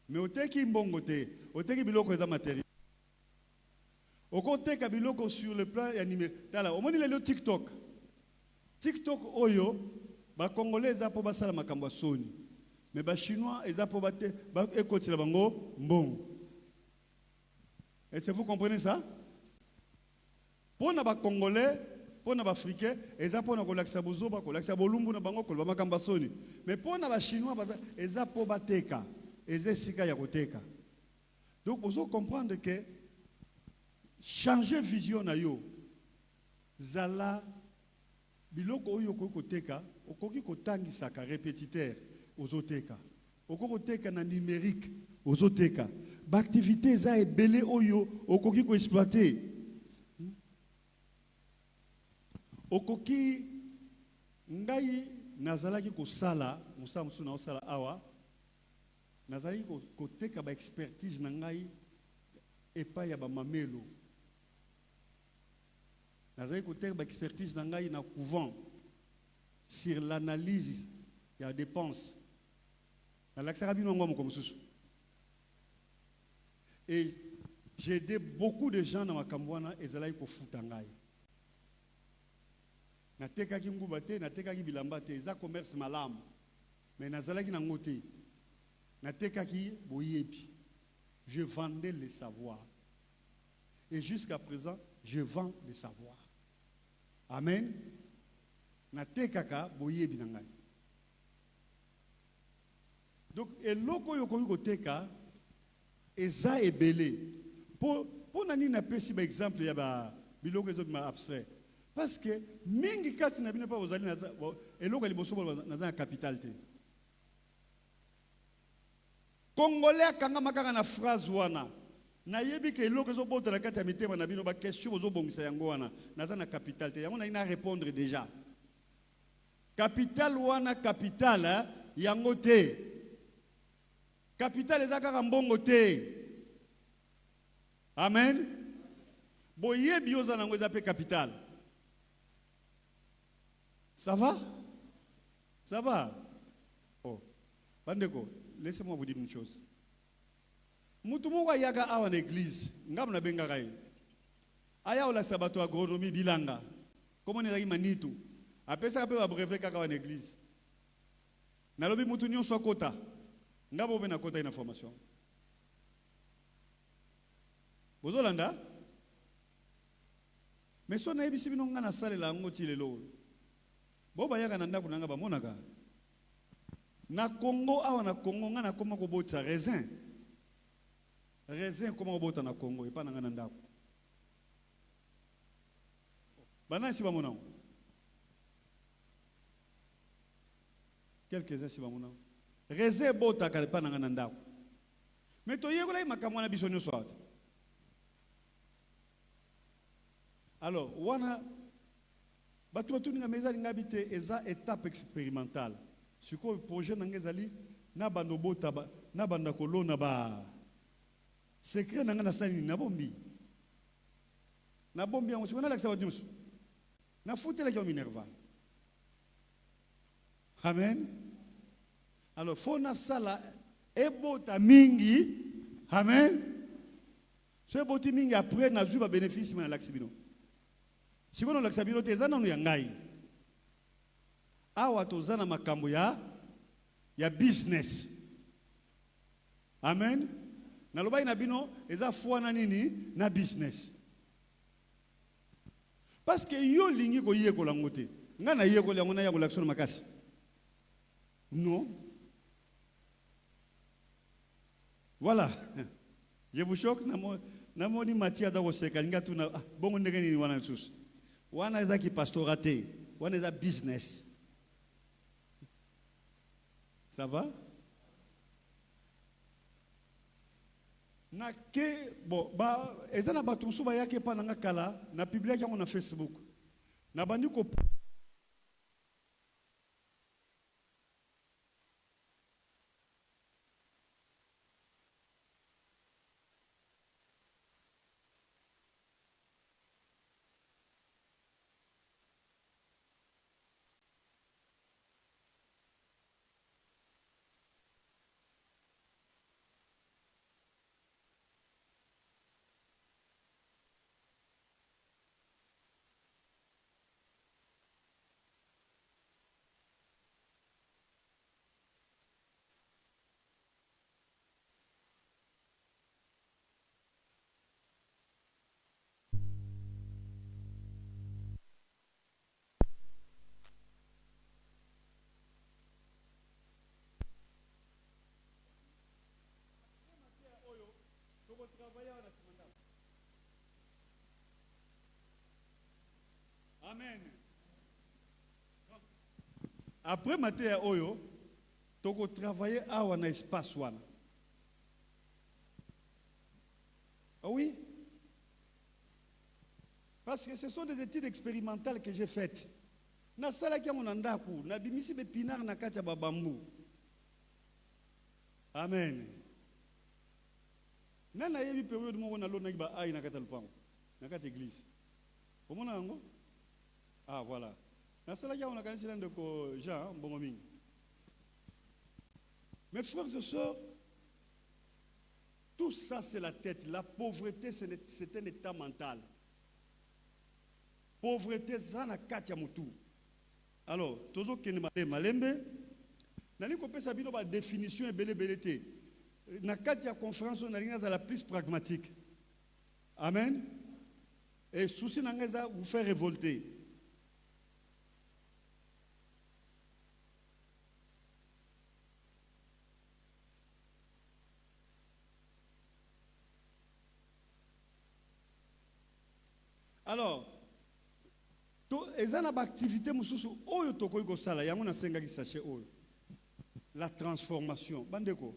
Mais oteki mbongo te, oteki biloko eza matériel. Okoteka biloko sur le plan animé. Tala, omoni lelo TikTok. TikTok oyo ba congolais eza po basala makambo soni. Mais ba chinois eza po bate ba ekotila bango mbongo. Est-ce que vous comprenez ça? Pour na ba congolais, pour na ba africain, eza po na kolakisa bozoba, kolakisa bolumbu na bango kolba makambo soni. Mais pour na ba chinois eza po bateka, eza sika ya koteka. Donc vous comprendre que changer vision na yo zala biloko oyo koteka okoki kotangisaka répétiteur ozoteka okoki koteka na numérique ozoteka baactivité eza ebele oyo okoki koexploiter okoki ngai nazalaki kosala mosala mosusu na osala awa nazalaki koteka baexpertise na ngai epai ya bamamelo nazalaki koteka baexpertise na ngai na couvent sur l'analyse ya dépense nalakisaka bino yango moko mosusu et j'ai aidé beaucoup de gens na makambo wana ezalaki kofuta ngai natekaki nguba te natekaki bilamba te eza commerce malamu mais nazalaki nango te natekaki boyebi je vendais le savoir et jusqu'à présent je vends le savoir amen natekaka boyebi na ngai donc eloko oyo okoki koteka eza ebele po nani napesi ba exemple ya ba biloko ezo ma abstrait parce que mingi kati na bino pa bozali na eloko liboso na za capital te Congolais kanga makanga na phrase wana na yebi ke eloko ezo bota na kati ya mitema na bino ba question bozo bongisa yango wana na za na capital te yango na ina répondre déjà capital wana capital yango te capital ezaka mbongo te amen boyebi oza nango eza pe capital. Ça va? Ça va? Oh. Bandeko, laissez-moi vous dire une chose. Mutumunga yaga awa na église, ngam na benga kai. Aya ola sabato agronomie bilanga. Comment on est manitou? Apesa pe ba brevet kaka na église. Na lobi mutu nyon so kota. Ngabo be na kota ina formation. Bozolanda? Mais so na ebisi bino ngana salela ngoti lelo. Boba yaka na ndako nanga bamonaka. Na Congo awa na Congo ngana koma ko bota raisin. Raisin koma ko bota na Congo e pa na ngana ndako. Bana si bamona. Quelques-uns si bamona. Raisin bota ka pa na ngana ndako. Mais to yekola makamwa na biso nyoso ata. Alors, wana batu nga meza ngabite eza étape expérimentale. Siko projet nangezali na bando bota na banda kolona ba secret nanga na sani na bombi. Na bombi yango siko na lakisa badyusu. Na futela ki Minerva. Amen. Alors fona sala ebota mingi. Amen. Ce boti mingi après na juba bénéfice na laksibino. Si vous avez un peu de awa tozana makambo ya business. Amen. Nalobai na bino eza foi na nini na business. Parce que yo lingi ko yekola ngote. Nga na yekola ngona ya kolakso makasi. Non. Voilà. Je vous choque na moni Matia da koseka linga tu na bongo ndenge nini wana susu. Wana eza ki pastorate, wana eza business. Ça va? Na ke bon ba eza na batu suba yake pa nanga kala na publier yango na Facebook. Na bandi ko Amen. Après maté à oyo, toko travailler à un espace wana. Ah oui? Parce que ce sont des études expérimentales que j'ai faites. Na sala kia monandaku, na bimisi be pinar na katia babambu. Amen. Nana yebi période mo na lo na ba ai na katia lupango. Na katia église. Komona yango? Ah voilà. Na sala kia on a kanisi lande ko Jean Mbongomingi. Mes frères et sœurs, tout ça c'est la tête. La pauvreté c'est un état mental. Pauvreté zana katia mutu. Alors, tozo kene malembe, nali kopesa bino ba définition et belé. Na katia conférence on a la plus pragmatique. Amen. Et souci n'angeza vous faire révolter. Alors, activité la transformation. Bandeko.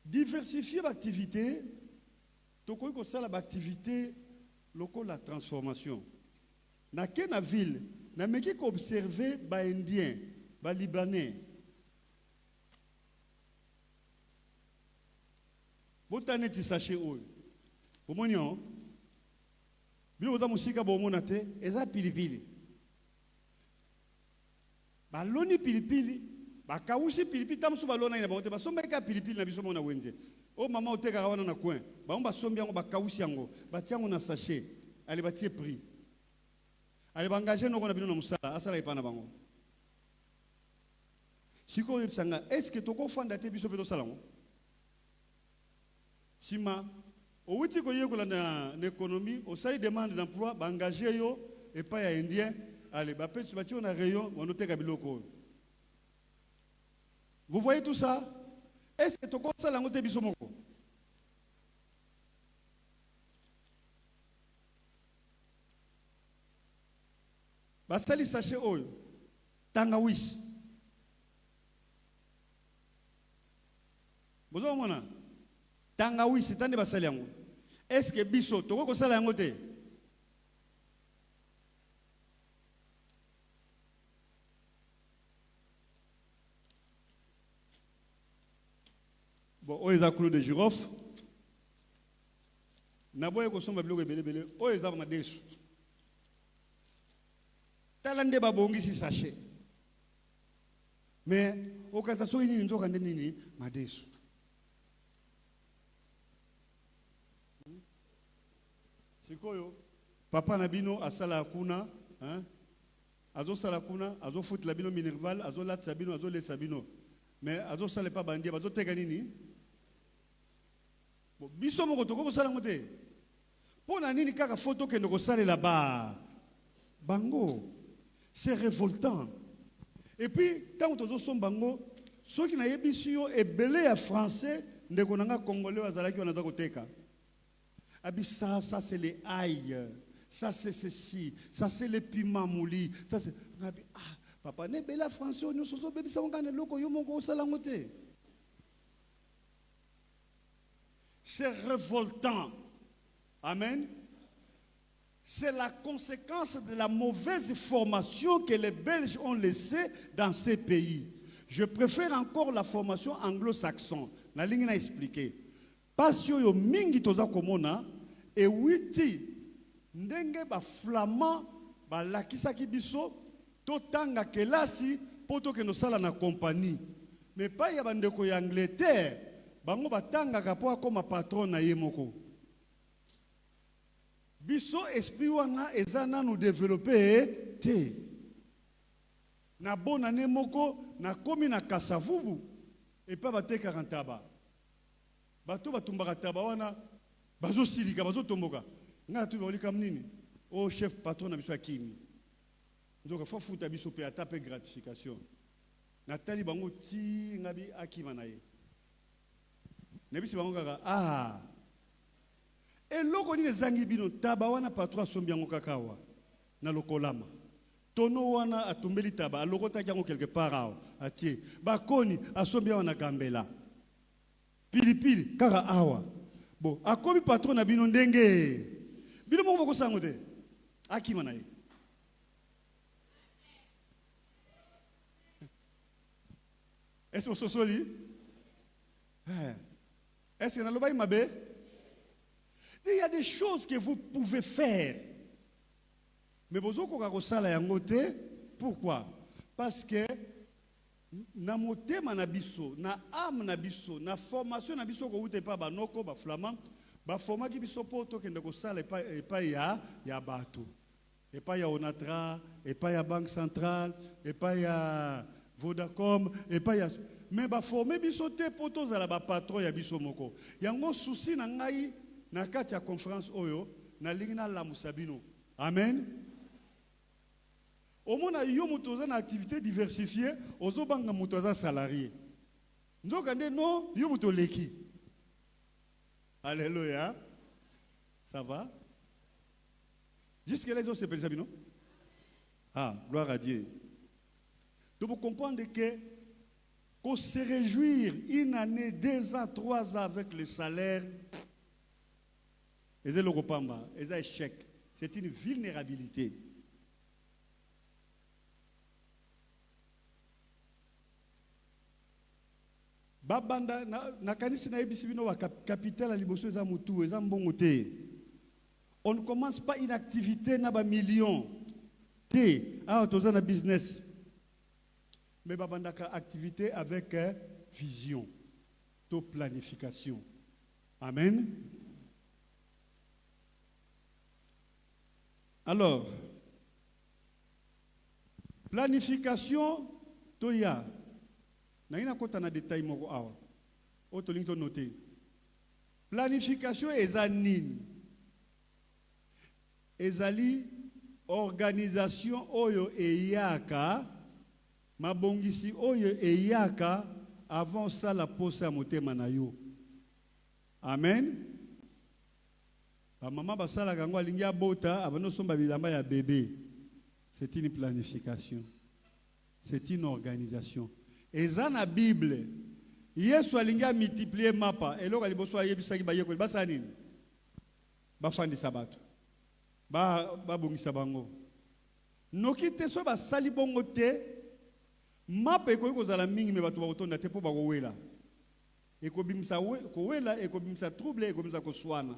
Diversifier l'activité, toko ko sala activité loko la transformation. Na kena ville, na meki ko observer ba indien, ba libanais. Botane ti sachet oyo. Omonyo. Bilo bota musika bo monate, eza pilipili. Ba loni pilipili, ba kawushi pilipili tamsu ba lona ina ba ote ba somba ka pilipili na biso mona wenze. O mama oteka wana na coin. Ba omba sombi yango ba kawushi yango, ba tiango na sachet, ale ba tie prix. Ale ba engager no kona bino na musala, asala ipana bango. Siko yipsanga, est-ce que toko fanda te biso peto salango? Sima au outil qu'on y a dans l'économie, au salaire demande d'emploi, engager yo et pas à indien, allez, bah tu vas on a rayon, on note kabiloko. Vous voyez tout ça? Est-ce que tu connais ça la ngote bisomoko? Bah sali sachet oil, tangawis. Bozo mona, tangawis, c'est un de basali yango. Est-ce que biso toko ko sala yango te? Bon, o eza clou de girofle. Na boye ko somba biloko belebele, o eza ma desu. Talande ba bongi si sachet. Mais o kata so ini nzoka ndeni ma desu. Sikoyo, papa Nabino asala kuna, hein? Azo sala kuna, azo fout la bino minerval, azo lat sabino, azo le sabino. Mais azo sale pas bandia, azo teka nini? Bon, biso moko toko ko sala ngote. Pona nini kaka photo ke ndoko sale là-bas. Bango, c'est révoltant. Et puis tant que tozo son bango, ceux qui na yebisio e belé à français, ndeko nanga congolais azalaki on a ko teka. Abi ça c'est les aïe, ça c'est ceci, ça c'est les piments mouli, ça c'est Abi papa ne bela français on soso bebi sa ngane loko yo moko sala ngote. C'est révoltant. Amen. C'est la conséquence de la mauvaise formation que les Belges ont laissée dans ces pays. Je préfère encore la formation anglo-saxonne. La ligne a expliqué. Passion yo mingi toza komona e witi ndenge ba flamand ba lakisa ki biso to tanga kelasi poto ke no sala na compagnie mais pas ya bandeko ya Angleterre bango batanga ka po akoma patron na ye moko biso esprit wana ezana nous développer te na bona ne moko na komi na kasavubu et pas bateka rentaba. Bato batumbaka taba wana bazo silika bazo tomboka nga tu boli kam nini o chef patron na biso akimi donc faut futa biso pe atape gratification natali bango ti ngabi akima na ye na biso bango kaka eloko ni zangi bino taba wana patron sombi yango kakawa na lokolama tono wana atumbeli taba alokota kyango quelque part awa atie bakoni asombi wana gambela pilipili kaka awa bon akomi patron na bino ndenge bino moko bokosango te akima na ye est-ce que sosoli est-ce que nalobai mabe il y a des choses que vous pouvez faire mais bozo koka kosala yango te pourquoi parce que na motema na biso na âme na biso na formation na biso ko ute pa banoko ba flamand ba formaki biso po to kende kosala epai ya bato epai ya Onatra epai ya Banque Centrale epai ya Vodacom epai ya mais ba former biso te po to zala ba patron ya biso moko yango souci na ngai na kati ya conférence oyo na lingi na lamusa bino amen. Au moins, il y a une activité diversifiée, aux autres banques salariés. Donc, non, il y a une leki. Alléluia. Ça va? Jusque-là, ils ont se non? Ah, gloire à Dieu. Donc, vous comprenez qu'on se réjouir une année, 2 ans, 3 ans avec le salaire, et c'est le repamba, et c'est un échec. C'est une vulnérabilité. Babanda na kanisi na ebisi bino wa capital à liboso eza mutu eza mbongo te. On ne commence pas une activité na ba millions te ah toza na business mais babanda ka activité avec vision to planification. Amen. Alors planification to ya na ina kota na détail moko awa oto linto noter planification eza nini ezali organisation oyo eyaka mabongisi oyo eyaka avant ça la posa ya motema na yo amen ba mama basala kango alingi abota abano somba bilamba ya bébé c'est une planification c'est une organisation. Et dans la Bible, Yesu alingi a multiplié mapa. Et là, liboso ayebisaki ba yeko basa nini? Ba fandi sabato. Ba bongisa bango. Noki te so ba sali bongo te. Mapa eko kozala mingi me bato ba kotonda te po ba kowela. Eko bimisa kowela, eko bimisa trouble, eko bimisa koswana.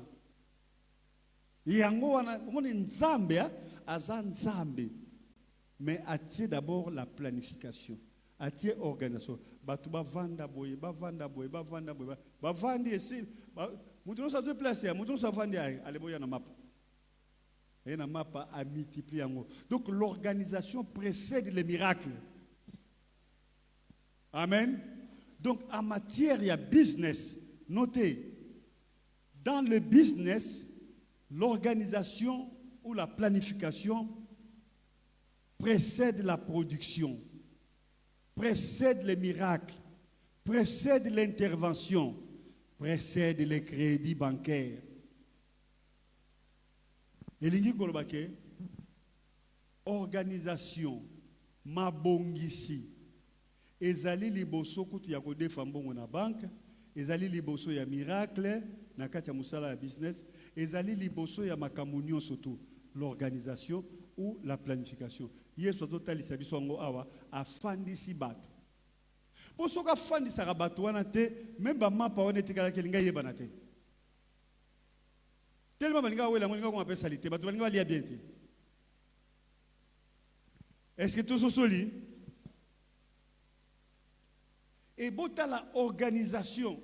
Yango wana omoni nzambe aza nzambe. Mais atie d'abord la planification. Atie organisation. Batuba vanda boye, bavanda boye, bavanda boye, bavandi esi. Moutono sa deux places ya, moutono sa vandi allez boya na map. Et na map a multiplié en haut. Donc l'organisation précède les miracles. Amen. Donc en matière il y a business. Notez, dans le business, l'organisation ou la planification précède la production. Précède les miracles, précède l'intervention, précède les crédits bancaires. Elingi kolobake, organisation, mabongisi, ezali liboso kutu ya kodefa mbongo na banque, ezali liboso ya miracle, na kati ya musala ya business, ezali liboso ya makamunyo surtout, l'organisation ou la planification. Yesu azotalisa biso ngo awa afandisi bato. Po soka fandisa ka bato wana te, même ba mapa wana etikala kelinga yebana te. Tellement balinga wela molinga ko appelle salité, bato balinga lia bien te. Est-ce que tout ça soli? Et bota la organisation.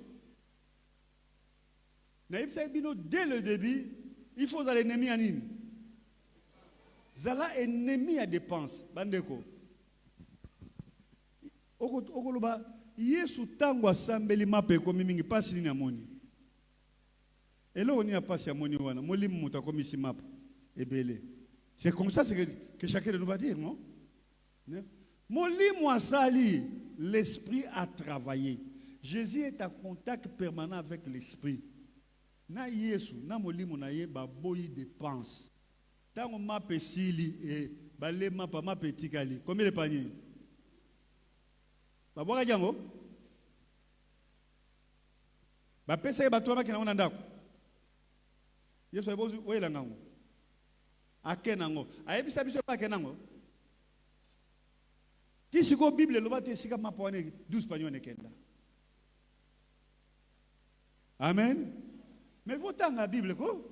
Naïb Saïbino, dès le début, il faut aller l'ennemi à nini. Zala ennemi à dépense. Bandeko. Okoloba, Yesu tango asambeli mape komi mingi pasi ni amoni. Elo oni a pasi amoni wana. Moli muta komi si map. Ebele. C'est comme ça que chacun de nous va dire, non? Moli moisali, l'esprit a travaillé. Jésus est en contact permanent avec l'esprit. Na Yesu, na moli monaye ba boyi dépense. Tango mape sili et balé mapa ma petit kali. Combien de paniers? Ba boka jango? Ba pesa ba toa makina ndako. Yesu ebozu wela ngango. Akenango. Ayebisa biso pa kenango. Kisiko Bible loba te sika mapa wane 12 paniers ne kenda. Amen. Mais botanga Bible ko?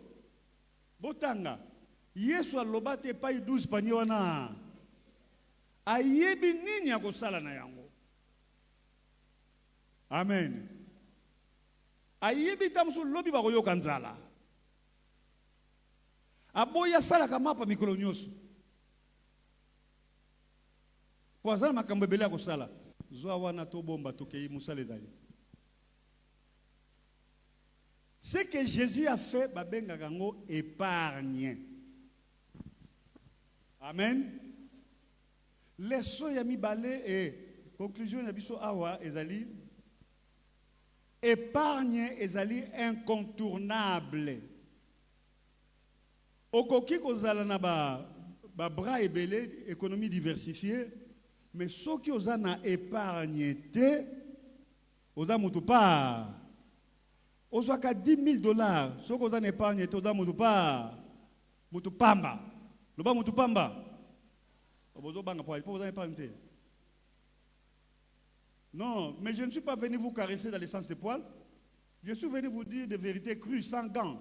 Botanga. Yesu aloba te pa 12 paniers wana. Ayebi nini ya kosala na yango. Amen. Ayebi tamsu lobi ba koyoka nzala. Aboya sala kama pa mikolo nyoso. Kwa zala makambo bele ya kosala. Zwa wana to bomba to kei musale dali. Ce que Jésus a fait, babenga kango épargne. Amen. Leçon ya mibale et conclusion ya biso awa ezali épargne ezali incontournable. Okoki kozala na ba bras ebele économie diversifiée, mais soki oza na épargne te oza mutu pa ozwaka $10,000 soki oza na épargne te oza mutu pa mutu pamba loba mutu pamba obozo banga po oza épargne te. Non, mais je ne suis pas venu vous caresser dans le sens des poils. Je suis venu vous dire des vérités crues, sans gants.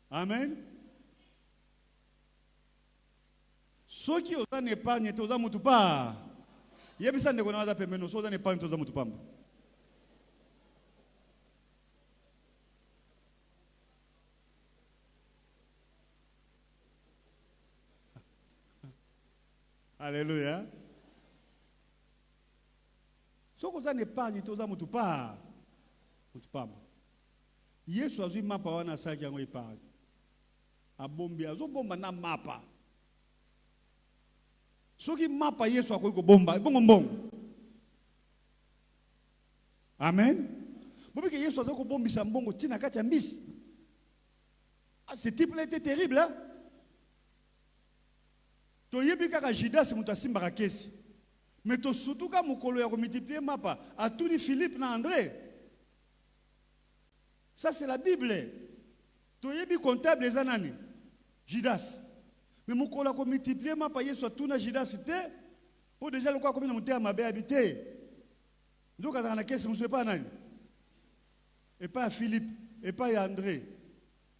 Amen. Ceux qui ont une épargne, ils ont mutu pa. Yebisa ndeko na waza pembeno, ceux qui ont une épargne, ils ont mutu pamba. Alléluia. Ceux qui ont une épargne, ils ont mutu pa. Mutupamba. Yesu azui mapa wana saki yango épargne. Abombi azobomba na mapa. Soki mapa Yesu akoki kobomba, bongo mbongo. Amen. Bobi que Yesu azoko kobombisa mbongo tina kati ya mbisi. Ah, ce type-là était terrible, hein? Toyebi kaka Judas muta simbaka kesi. Mais to surtout ka mukolo ya ko multiplier mapa, a tout dit Philippe na André. Ça c'est la Bible. Toyebi comptable les anani. Judas. Mais mon collègue a multiplié ma paye soit tout na Judas te. Pour déjà le quoi comme monter à ma bé habité. Donc à la caisse, je ne sais pas nani. Et pas à Philippe, et pas à André.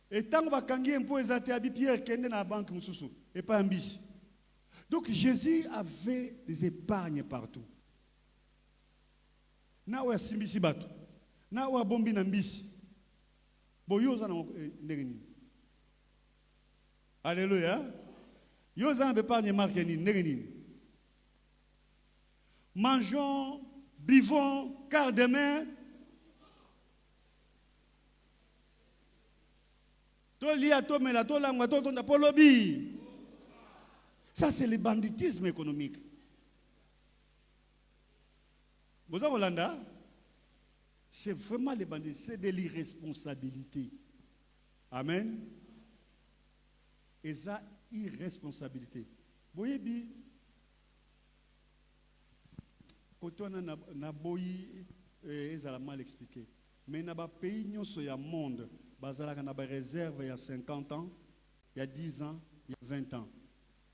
Et tant que bakangi un peu exaté à Pierre qui est dans la banque mususu, et pas un bis. Donc Jésus avait des épargnes partout. Na wa simbisi batu. Na wa bombi na mbisi. Boyoza na ndengeni. Alléluia. Yoza na épargne marque ni ndengeni. Mangeons, buvons, car demain tolia tomela tolangwa totonda polobi. Ça c'est le banditisme économique. Vous avez Hollanda? C'est vraiment le banditisme, c'est de l'irresponsabilité. Amen. Et ça, irresponsabilité. Vous voyez bien, quand on a boyi, ils ont mal expliqué. Mais dans les pays du monde, il y a des réserves il y a 50 ans, il y a 10 ans, il y a 20 ans.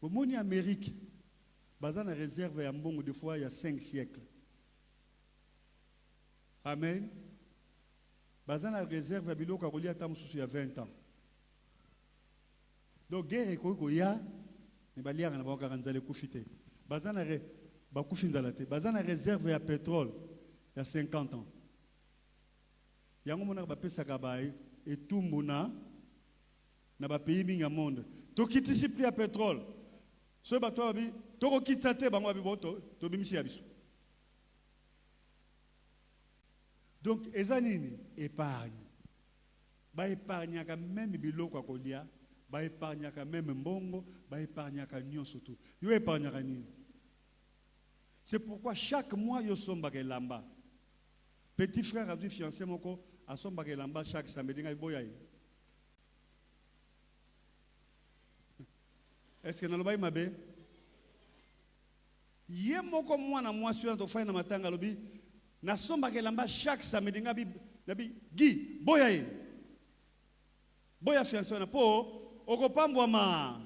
Au monde en Amérique, il y a des réserves il y a 5 siècles. Amen. Bazana réserve à Biloko Kolia il y a 20 ans. Donc guerre et koya ne balia na ba kanzale kufite. Bazana ba kufinzala te. Bazana réserve à pétrole il y a 50 ans. Yango mona ba pesa ka ba et tumbuna na ba pays mingi monde. To kitisi prix à pétrole. So ba to bi to ko kitsate bango bi boto to bimisi abiso. Donc, ezanini épargne. Ba épargne quand même biloko kolia, ba épargne quand même mbongo, ba épargne quand nyonso tout. Yo épargne nini. C'est pourquoi chaque mois yo somba ke lamba. Petit frère a dit fiancé moko a somba ke lamba chaque samedi ngai boyai. Est-ce que naloba mabe? Ye moko mwana mwasi na tofai na matanga lobi na somba kelamba chaque samedi ngabi nabi gi boya ye boya fiancé na po okopambwa ma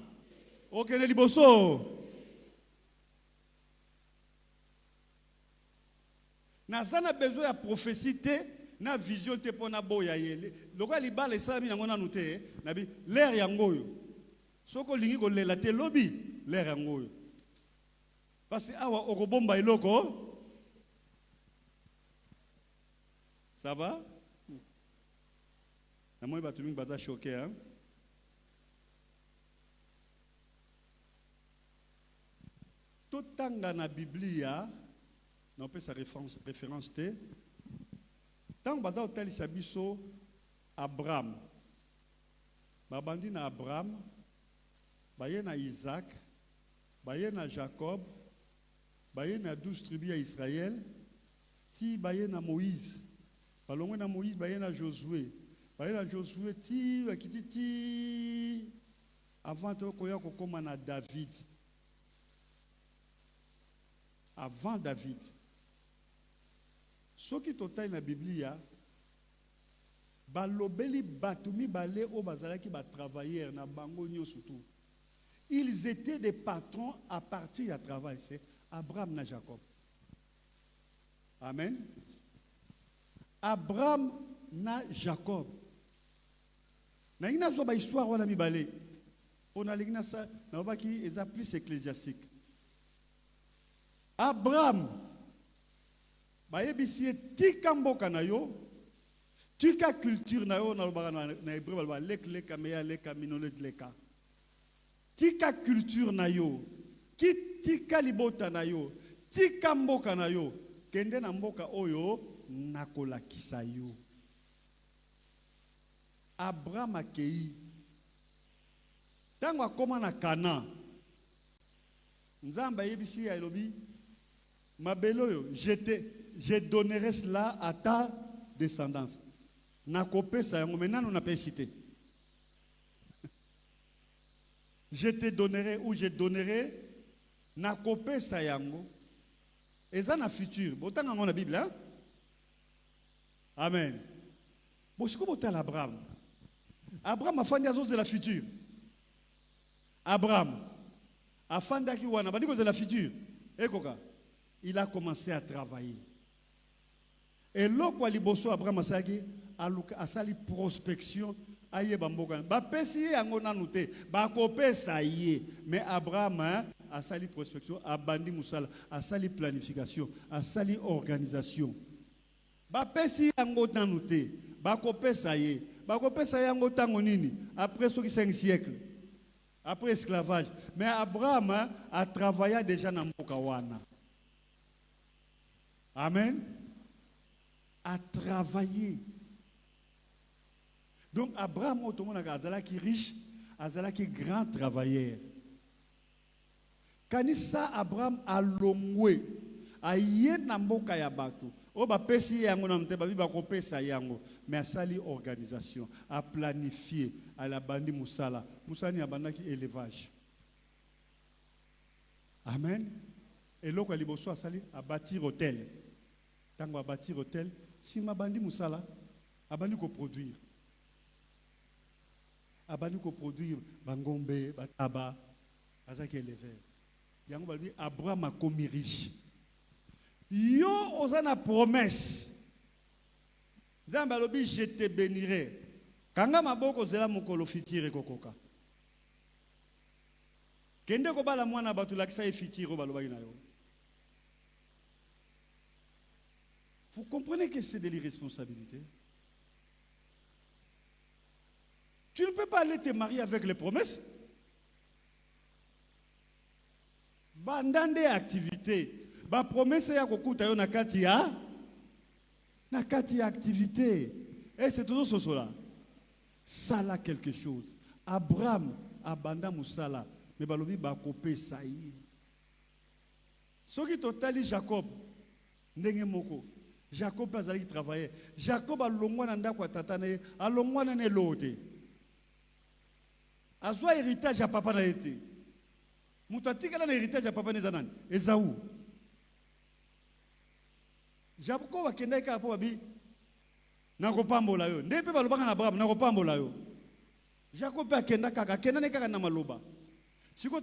okene liboso na sana besoin ya prophétie te na vision te pona boya ye loko libala esala mina ngona nute nabi l'air yangoyo soko lingi ko lela te lobi l'air yangoyo parce que awa okobomba iloko ça va na moi batu mingi baza choqué hein totanga na biblia na pesa référence te tant baza otalisa biso Abraham babandi na Abraham baye na Isaac baye na Jacob baye na 12 tribus ya Israël ti baye na Moïse balongwe na Moïse baye na Josué ti bakiti ti avant to koya kokoma na David avant David soki totai na Biblia balobeli batumi balé o bazalaki ba travailleurs na bango nyoso tout ils étaient des patrons à partir du travail c'est Abraham na Jacob. Amen. Abraham na Jacob. Na ina zo ba histoire wana mibale. On a ligna ça na ba ki eza plus ecclésiastique. Abraham ba yebisi tika mboka na yo, tika culture na yo na ba na hébreu ba leka meya leka minole leka. Tika culture na yo. Tika libota na yo, tika mboka na yo, kende na mboka oyo nakolakisa yo. Abraham akei. Tango akoma na Kana. Nzamba yebisi ya elobi mabelo yo, je donnerai cela à ta descendance. Nakopesa yango maintenant on appelle cité. Je te donnerai ou je donnerai na kopesa yango eza na futur botanga ngona Bible hein? Amen. Bosiko botala Abraham afandi azoze la futur. Abraham afandaki wana bandiko de la futur ekoka il a commencé à travailler et loko liboso Abraham asaki aluka asali prospection aye bamboka ba pesi yango nanu te ba kopesa ye mais Abraham hein, a sali prospection, a bandi musala, a sali planification, a sali organisation. Ba pesi yango tanouté, ba kopesa ye yango tango nini après ce 5 siècles, après esclavage. Mais Abraham a travaillé déjà dans mboka wana. Amen. A travaillé. Donc Abraham otomona azalaki riche, azalaki grand travailleur. Kanisa Abraham alongwe aye na mboka ya bato o ba pesi yango na mte ba bi ba kopesa yango mais asali organisation a planifier à la bandi musala musani abandaki élevage. Amen. Et loko liboso asali a bâtir hôtel. Tango a bâtir hôtel si ma bandi musala abandi ko produire. Abandi ko produire bangombe bataba azaki éleveur. Abraham a commis riche. Yo osana promesse. Zambalobi je te bénirai. Kanga maboko zela mokolo fitire kokoka. Kende ko bala mwana batu lakisa e fitire baloba na yo. Vous comprenez que c'est de l'irresponsabilité. Tu ne peux pas aller te marier avec les promesses. Bandande activité, ba promesse ya kokuta yo nakati ya activité. Et c'est toujours ce là. Ça là quelque chose. Abraham abanda musala, mais balobi ba kopé ça y. Soki totali Jacob ndenge moko. Jacob azali travailler. Jacob alongwa na ndako tata na ye, alongwa na ne lote. Azwa héritage ya papa na été. Mutatika na héritage ya papa nezanani Esaú. Jacob akenda ka po abi na kopambola yo. Nde pe balobaka na Abraham na kopambola yo. Jacob pe akenda kaka na maloba. Siko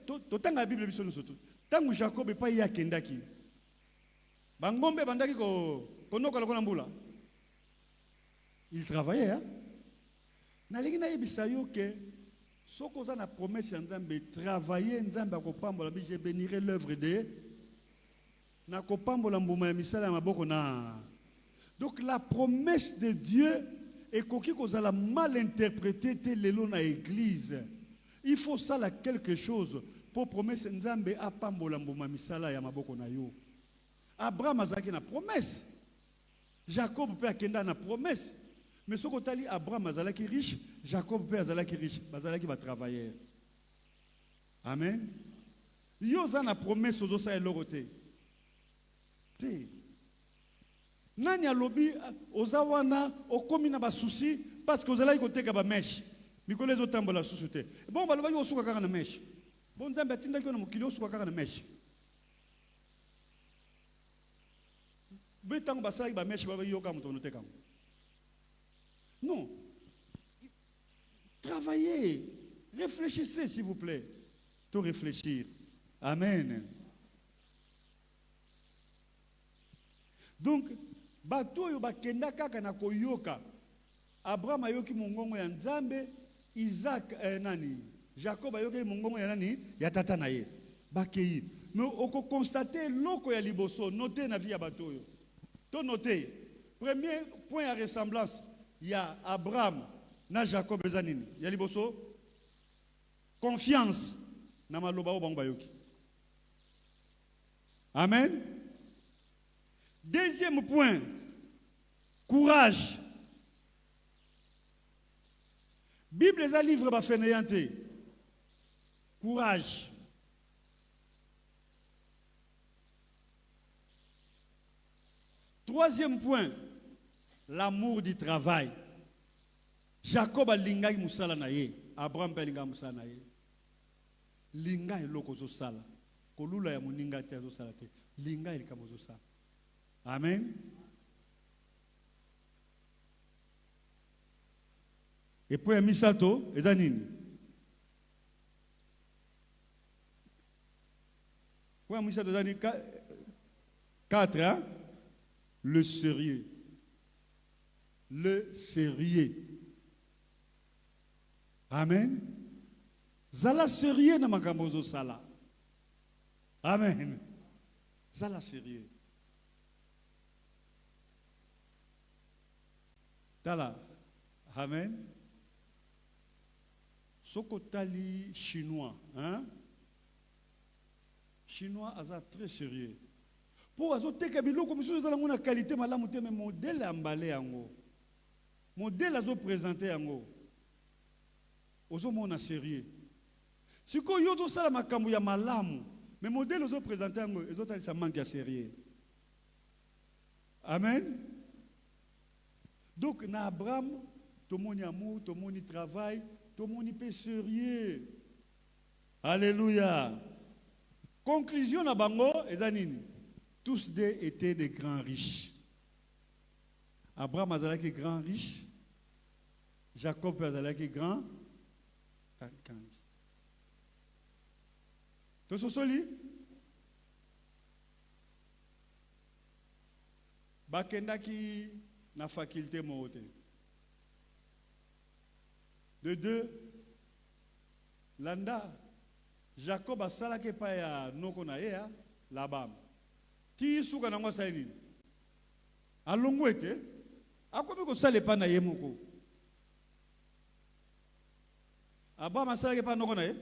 to tanga Bible biso lusoto. Tangu Jacob pa ya kendaki. Bangombe bandaki ko noka lokona mbula. Il travaillait hein. Na lingina yebisa yo ke soko za na promesse nzambe travailler nzambe akopambola bi je bénirai l'œuvre de na kopambola mbuma ya misala ya maboko na. Donc la promesse de Dieu est koki kozala mal interprétée te lelo na église. Il faut ça là quelque chose pour promesse nzambe apambola mbuma misala ya maboko na yo. Abraham azaki na promesse. Jacob pe akenda na promesse. Mais ce que tu as Abraham azalaki riche, Jacob pe azalaki riche, bazalaki ba travailleur. Amen. Yo za na promesse ozo sa elorote. Te. Nani alobi ozawana okomi na ba souci parce que ozalaki koteka ba mèche. Mikolo zo tambola susu te. Bon balobaki osuka kaka na mèche. Bon nzambe atindaki na mokili osuka kaka na mèche. Betango basalaki ba mèche ba yoka muto noteka. Non. Travaillez. Réfléchissez, s'il vous plaît. Tout réfléchir. Amen. Donc, bato yo bakenda kaka na koyoka. Abraham ayoki mongongo ya Nzambe, Isaac Jacob ayoki mongongo ya nani? Ya tata na ye. Bakei. Mais oko constater loko ya liboso, notez na vie ya bato yo. To notez. Premier point à ressemblance. Il y a Abraham, na Jacob ezanini. Il y a liboso confiance na maloba bango bayoki. Amen. Deuxième point, courage. Bible est un livre ba fainéante. Courage. Troisième point, l'amour du travail. Jacob a lingai musala na ye. Abraham a lingai musala na ye. Lingai loko zo sala. Kolula ya muninga te zo sala te. Lingai likamo zo sala. Amen. Et puis misato ezanini. Pour misato ezanini 4 hein? Le sérieux. Le sérieux. Amen. Zala sérieux na makambo zo sala. Amen. Zala sérieux. Tala. Amen. Sokotali chinois, hein? Chinois aza très sérieux. Pour azoteka biloko miso za ngona qualité malamu te mais modèle ambale yango. Modèle azo présenter yango. Ozo mona sérieux. Siko yo to sala makambo ya malamu, mais modèle ozo présenter yango ezotali sa manque ya sérieux. Amen. Donc na Abraham, tout le monde amour, tout le monde travail, tout le monde peut sérieux. Alléluia. Conclusion na bango ezanini. Tous deux étaient des grands riches. Abraham azalaki grand riche. Jacob azalaki grand riche. Tout ce soli. Bakendaki na faculté mote. De deux, Landa, Jacob a salake pa ya noko na ye Labam. Ti suka na ngwa saini. Alongo ete, akomi ko sale pa na ye moko. Abraham a salake pa noko na ye.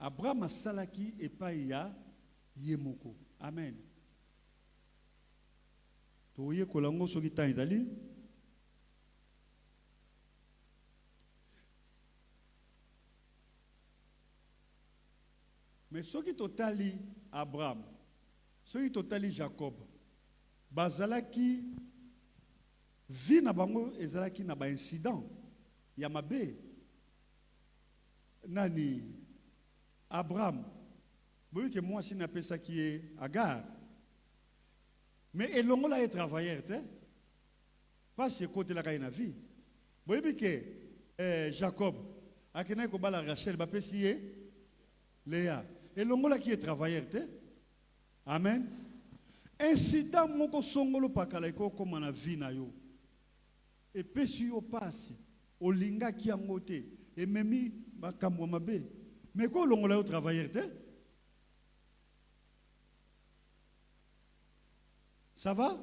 Abraham a salaki e pa ya ye moko. Amen. Toye kolango soki tan ezali. Mais ceux qui totali Abraham, ceux qui totali Jacob, bazalaki vi na bango ezalaki na ba incident ya mabe. Nani Abraham, boyi ke moi si na pesa ki Agar. Mais elongola est travailleur, pas ce côté là qu'il a vie. Vous voyez que Jacob, a qu'il a la Rachel, va pécier Léa. Elongola qui est travailleur, amen. Incident moko songolo pakalaiko comme na vie na yo. Et péci yo passe, olinga ki angote, et memi makamwa mabe. Mais ko longola yo travailleur, ça va?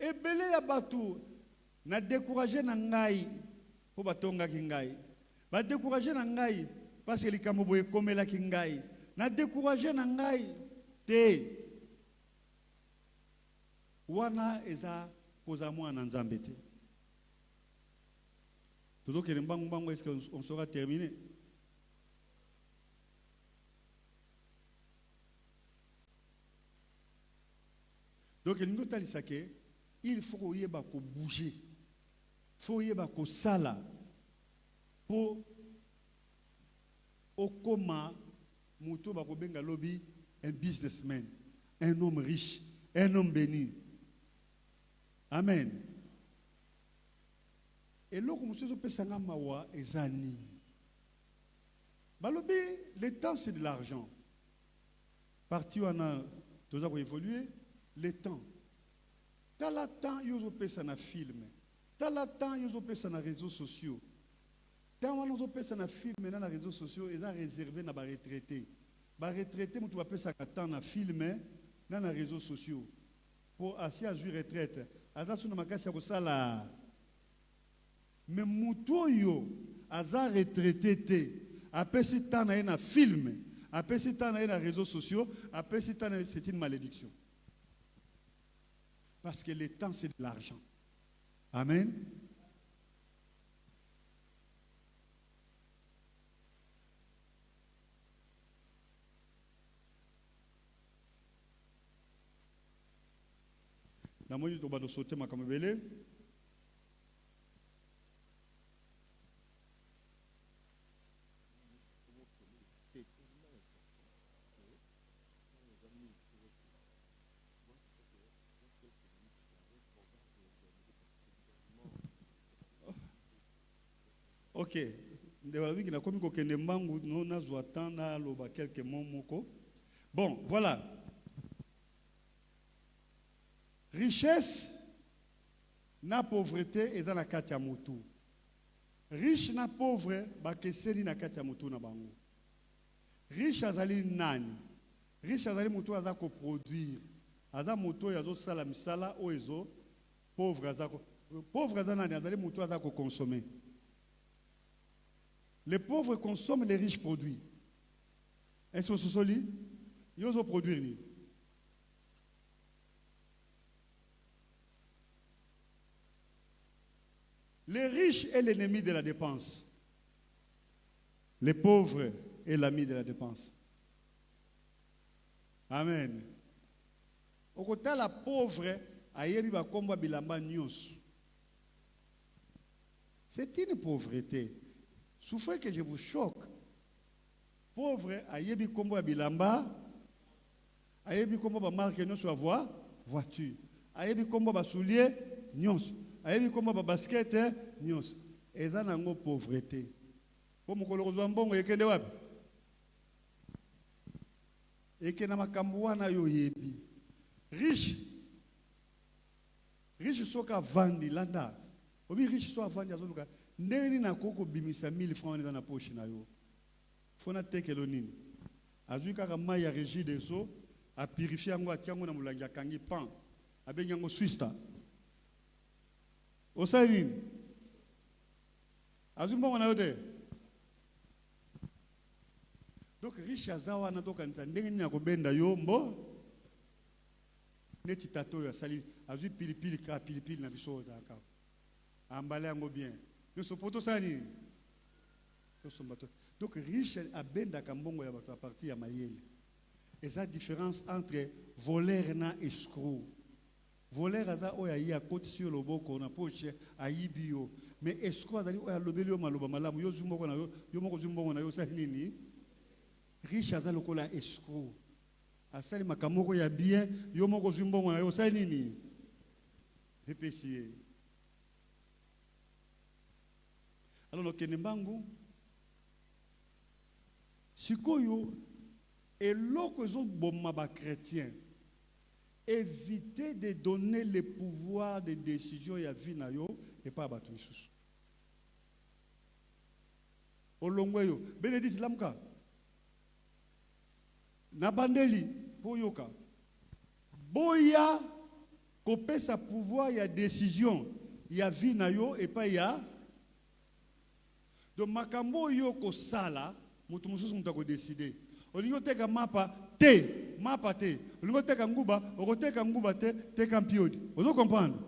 Et belé ya batou na décourager na ngai po batonga ki ngai. Ba décourager na ngai parce que likambo boye komela ki ngai. Na décourager na ngai te. Wana eza koza mwana nzambe te. Tout que mbangu est-ce qu'on sera terminé? Donc il faut yeba ko bouger. Il faut yeba ko sala pour okoma muto ba ko benga lobby un businessman, un homme riche, un homme béni. Amen. Et là comme ça peut sanga mawa ezani. Balobi le temps c'est de l'argent. Parti on a toujours pour évoluer. Le temps. T'as le temps, ils ont fait un film. T'as le temps, ils ont fait un réseaux sociaux. T'as le temps, ils ont fait un film dans les réseaux sociaux. Ils ont réservé dans les retraités. Les retraités, ils ont fait un film dans les réseaux sociaux. Pour assis à jouer retraite. Attention, je vais vous dire. Mais Moutoyo, Aza retraité, après ce temps, il y a un film. Après ce temps, il y a les réseaux sociaux. Après ce temps, c'est une malédiction. Parce que le temps, c'est de l'argent. Amen. Dans mon YouTube, je vais sauter ma caméra. Ok. Bon, voilà. Richesse na pauvreté et dans la katia mutu. Riche na pauvre bakeseli na katia mutu na bango. Riche azali nani? Riche azali mutu azako produire. Aza mutu yazo sala misala oezo pauvre azako. Pauvre azali nani azali mutu azako consommer. Les pauvres consomment, les riches produisent. Est-ce que ce lit? Ils osent produire. Les riches est l'ennemi de la dépense. Les pauvres est l'ami de la dépense. Amen. Au côté la pauvre, ayebi ba komba bilamba nyos. C'est une pauvreté. Souffrez que je vous choque. Pauvre, ayebi kombo bilamba, ayebi kombo ba marque non soit voiture, ayebi kombo ba soulier nyos, ayebi kombo ba basket nyos. Eza nango pauvreté. Po mokolo kozwa mbongo ekende wapi? Ekena makambo wana yo yebi. Riche soka vandi landa. Obi riche soka vandi azoluka. Ndeni na koko bimisa 1000 francs dans la poche na yo. Fona tekelo nini. Azui kaka mai ya régie des eaux a purifier yango atiango na mulangi akangi pan. Abengi yango swista. Osali. Azui mbongo na yote. Donc riche azawa na toka ndenge nini akobenda yo mbo. Neti tato ya sali azui pilipili ka pilipili na biso zaka. Ambale yango bien. Nous sommes tous sani. Donc riche a benda kambongo ya bato à partir ya mayele. Et ça différence entre voleur et escroc. Voleur aza oya ya côté sur le boko na poche ayibio. Mais escroc azali oya lobeli yo maloba malamu yo zumboko na yo moko zumboko na yo sa nini. Riche aza lokola escroc. asali makamoko ya bien, yo moko zimbongo na yo sali nini? Epesiye. Alors lokene mbangu sikoyo eloko zo bomma ba chrétien. Évitez de donner le pouvoir de décision ya vie na yo et pas à batu misusu. Olongweyo, Bénédicte Lamka. Nabandeli, Poyoka. Boya, kopé sa pouvoir ya décision, ya vie na yo et pas ya. Donc makambo yo ko sala, mutu mususu mutako décider. Olingo teka mapa te, mapa te. Olingo teka nguba, okoteka nguba te, teka mpiodi. Ozo comprendre?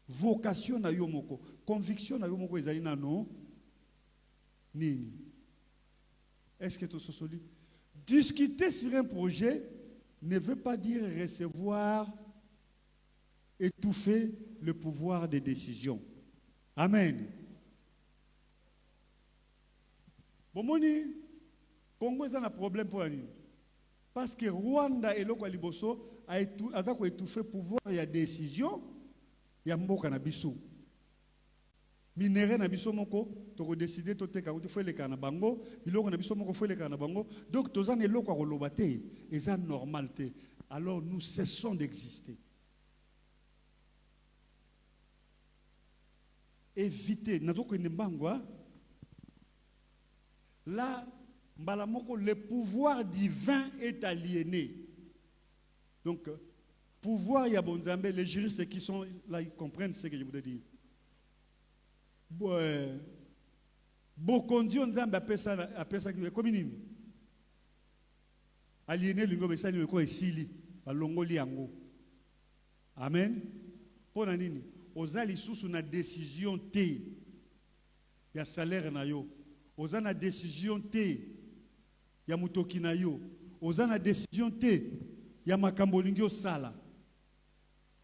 Vocation na yo moko, conviction na yo moko ezali na no. Nini? Est-ce que tu es solide? Discuter sur un projet ne veut pas dire recevoir, étouffer le pouvoir de décision. Amen. Bon, moni, Congo est un problème pour nous. Parce que Rwanda et le Liboso a étouffé le pouvoir et la décision. Il y a mboka na biso. Minéré na biso moko, toko décider to teka uti fele kana bango, biloko na biso moko fele kana bango. Donc tozan eloko a kolobate, eza normalité. Alors nous cessons d'exister. Éviter, natoko ndembangwa. Là, mbalamoko, le pouvoir divin est aliéné. Donc, pouvoir yabonzambe, les juristes qui sont là, ils comprennent ce que je voudrais dire. Bokondi onzambe apesa ki comme nini aliéné lingo besali leko esili balongoli yango. Amen. Pona nini ozali susu na décision te ya salaire na yo, oza na décision te ya mutoki na yo, oza na décision te ya makambo lingi osala.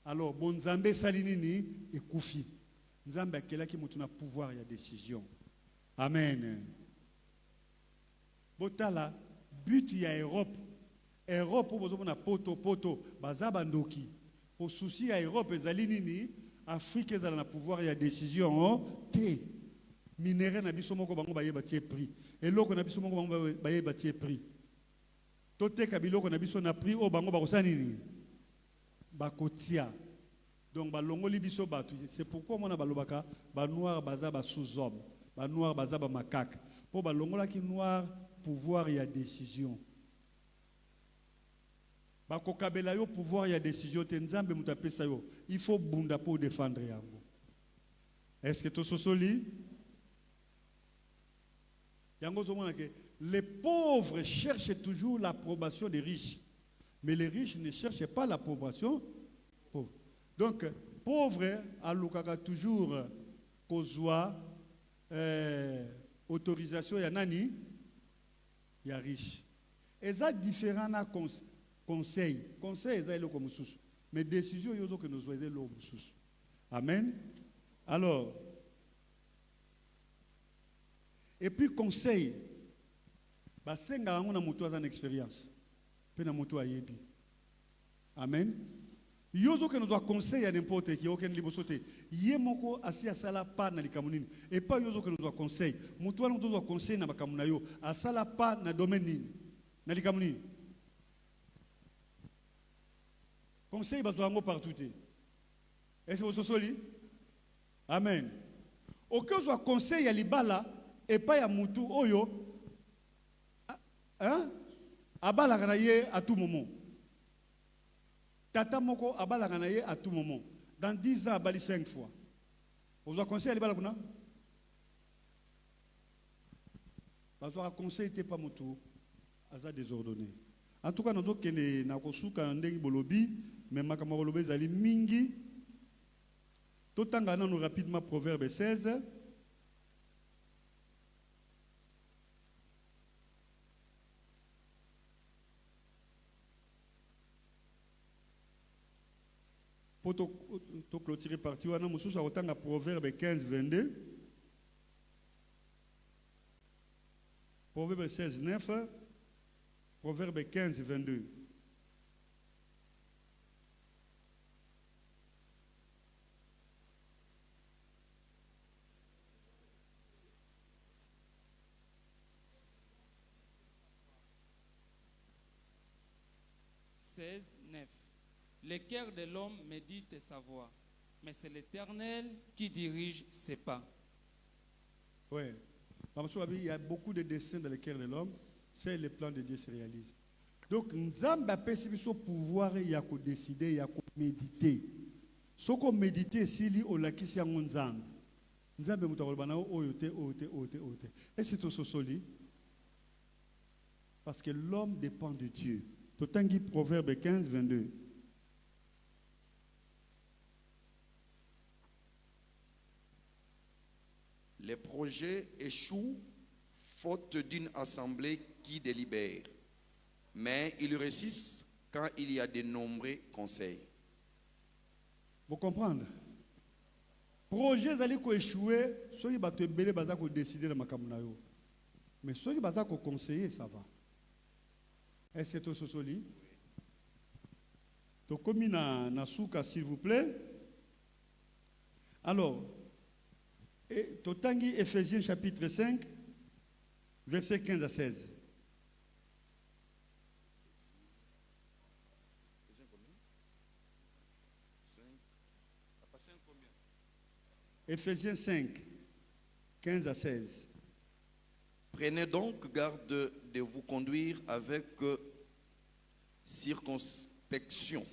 Alors bonzambe sali nini ekufi. Nzambe akelaki mutu na pouvoir ya décision. Amen. Botala but ya Europe. Europe obozo na poto bazaba ndoki. Au souci ya Europe ezali nini? Afrique ezala na pouvoir ya décision te. Minéré na biso moko bango bayeba tie prix. Eloko na biso moko bango bayeba tie prix. Toteka biloko na biso na prix o bango bakosala nini? Bakotia. Donc balongoli biso batu. C'est pourquoi mona balobaka ba noir baza ba sous-homme, ba noir baza ba macaque. Pour balongola ki noir pouvoir ya décision. Ba kokabela yo pouvoir ya décision te nzambe mutapesa yo. Il faut bunda pour défendre yango. Est-ce que to sosoli? Yango zomona que les pauvres cherchent toujours l'approbation des riches, mais les riches ne cherchent pas l'approbation pauvre. Donc, pauvre, alukaka toujours kozwa autorisation ya nani? Ya riche. Eza différent na conseil. Conseil eza eloko mususu. Mais décision yozo que nous voyons l'eau mususu. Amen. Alors, et puis conseil. Basenga yango na mutu aza na expérience. Pe na mutu ayebi. Amen. Yozo que nous doit conseiller à n'importe qui, aucun libosoté. Yemoko asi asala pa na likamunini. Et pas yozo que nous doit conseiller. Mutuwa nous doit conseiller na bakamuna yo. Asala pa na domaine nini. Na likamunini. Conseil bazo yango partout. Est-ce que vous soli? Amen. Aucun soit conseil à libala et pas ya mutu oyo. Hein? Abala ganaye à tout moment. Tata moko abala ganaye à tout moment. Dans 10 ans, abali 5 fois. Vous avez conseillé à l'ibala kuna? Vous avez conseillé pas moto. Aza désordonné. En tout cas, nous avons que na kosuka ndeki bolobi, mais makama bolobi zali mingi. Totanga nous rapidement Proverbe 16. Pour te clôturer partie, on a un Proverbe 15, 22. Proverbe 16, 9. Proverbe 15, 22. 16, 9. Le cœur de l'homme médite sa voie, mais c'est l'Éternel qui dirige ses pas. Oui. Il y a beaucoup de dessins dans le cœur de l'homme. C'est le plan de Dieu se réalise. Donc, nous avons le pouvoir de décider, de méditer. Ce qu'on médite, c'est ce qu'on a dit. Nous avons et c'est tout ce parce que l'homme dépend de Dieu. Totangi Proverbe 15, 22. Les projets échouent faute d'une assemblée qui délibère, mais ils réussissent quand il y a de nombreux conseils. Vous comprenez? Projet allez échouer, ceux qui battent belé baza ko décider de makamunayo. Mais ceux qui baza ko conseiller ça va. Est-ce que c'est tout lit? Donc comme na souka s'il vous plaît. Alors Totangi Ephésiens chapitre 5 versets 15 à 16. Ephésiens 5, 15 à 16. Prenez donc garde de vous conduire avec circonspection,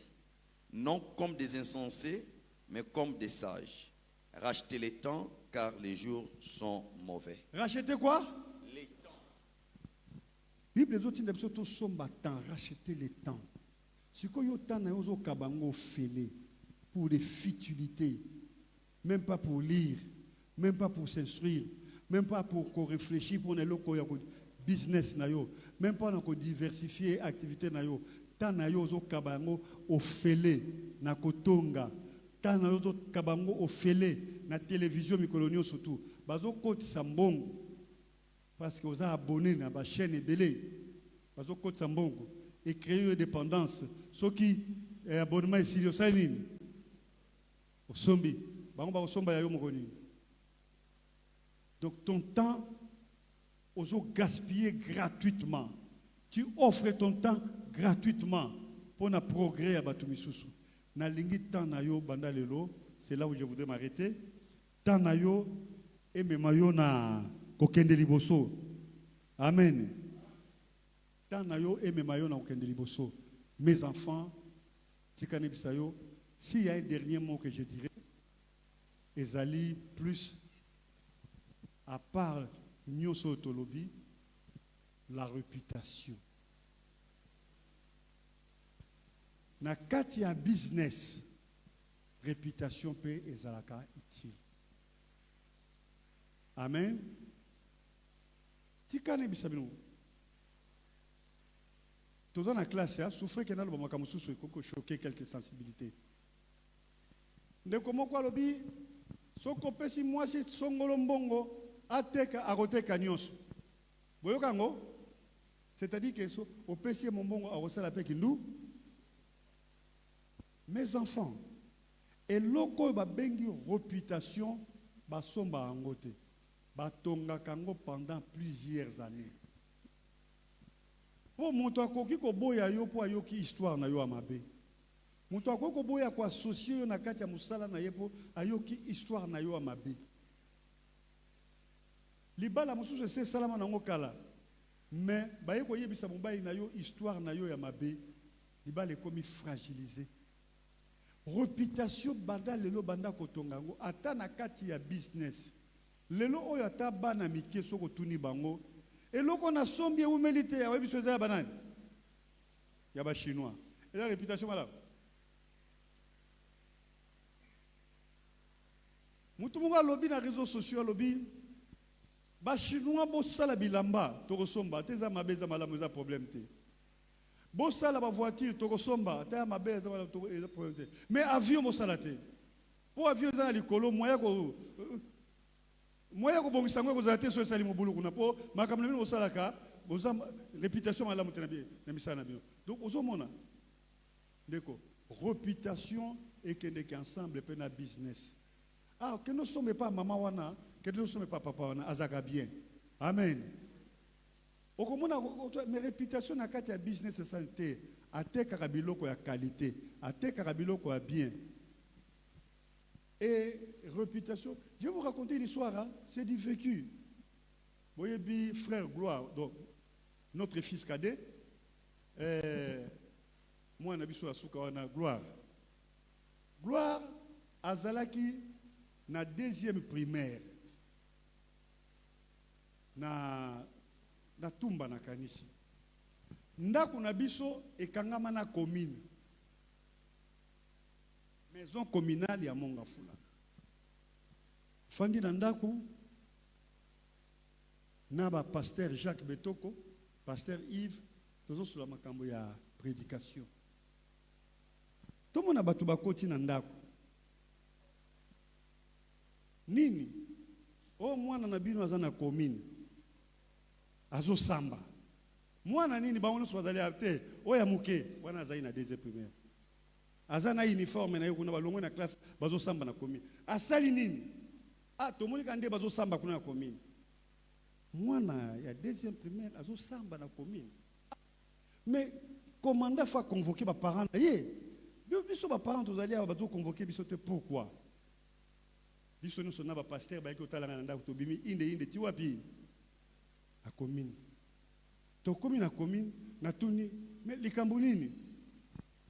non comme des insensés, mais comme des sages. Rachetez les temps, car les jours sont mauvais. Racheter quoi? Les temps. Bible les autres surtout somba temps, racheter les temps. Ce que yo temps na yo kabango félé pour des futilités. Même pas pour lire, même pas pour s'instruire, même pas pour réfléchir pour les business na yo, même pas pour diversifier activité na yo. Tant na yo zo kabango ofele na kotonga, tant na yo zo kabango ofele na télévision mikolonio surtout. Bazo koti sambongo parce que vous avez abonné na ba chaîne belé. Bazo koti sambongo et créer une dépendance. Ceux qui abonnement ici yo saline. Au sombi. Donc ton temps, oso gaspiller gratuitement. Tu offres ton temps gratuitement pour un progrès à Batumisusu. Na lingi temps na yo banda lelo, c'est là où je voudrais m'arrêter. Temps na yo et me mayo na kokende liboso. Amen. Temps na yo et me mayo na kokende liboso. Mes enfants, tikane bisayo, s'il y a un dernier mot que je dirais, Ezali plus, à part Nyoso Tolobi, la réputation. Na kati ya business, réputation peut ezalaka utile. Amen. Tikane bisabino. Dans la classe, souffrez qu'il y a un choquer quelques sensibilités. De comment quoi lobi? Soko pesi mwasi songolo mbongo ateka agoteka nyonso. Boyoka ngo? C'est-à-dire que so opesi mbongo agosala pe kindu. Mes enfants, et loko ba bengi réputation ba somba angote. Ba tonga kango pendant plusieurs années. Po moto akoki ko boya yo po ayoki histoire na yo amabe. Mutu akoko boya kwa associé yo na kati ya musala na yepo ayoki histoire na yo amabe. Libala mususu se salama nango kala. Mais baye ko yebisa mobali na yo histoire na yo ya mabe. Libala ekomi fragilisé. Réputation banda lelo banda kotongango ata na kati ya business. Lelo oyo ata bana mike soko tuni bango. Eloko na sombi e humilité ya webiso za banani. Ya ba chinois. Et la réputation malade. Mutumunga lobby na réseaux sociaux lobby ba chinois bo sala bilamba to somba teza mabeza malamu za problème te bo sala ba voiture to somba ta mabeza malamu to problème te mais avion bo sala te po avion za likolo moya ko bongisa ngo ko za te so sali mobulu kuna po makamna bo sala ka bo za réputation malamu te na bien na misana bien donc ozomona ndeko réputation et que ensemble pe na business. Ah, que nous ne sommes pas maman wana, que nous ne sommes pas papa wana, azaka bien. Amen. Okomona mes réputations na kati ya business santé. atekaka biloko ya qualité, atekaka biloko ya bien. Et réputation, je vais vous raconter une histoire, hein? C'est du vécu. Vous voyez, frère Gloire, donc, notre fils cadet, moi, je suis Gloire. Gloire, azalaki, na deuxième primaire, na tumba na kanisi. Ndako na biso ekangama na commune. Maison communale ya Mongafula. Fandi na ndako na ba pasteur Jacques Betoko, pasteur Yves, tozo sur la makambo ya prédication. Tomo na batu bakoti na ndako. Nini? O mwana na bino aza na commune. Azo samba. Mwana nini ba ono swazali ate o ya muke wana azai na deuxième primaire. Aza na uniforme na yokuna balongo na classe bazo samba na commune. Asali nini? Ah tomoni kande bazo samba kuna na commune. Mwana ya deuxième primaire azo samba na commune. Mais commandant faut convoquer ba parents. Yé. Biso ba parents tozali aba bazo convoquer biso te pourquoi? Biso nous sonna ba pasteur ba ekotala na ndako tobimi inde ti wapi? A commune. To commune na commune na tuni mais likambo nini?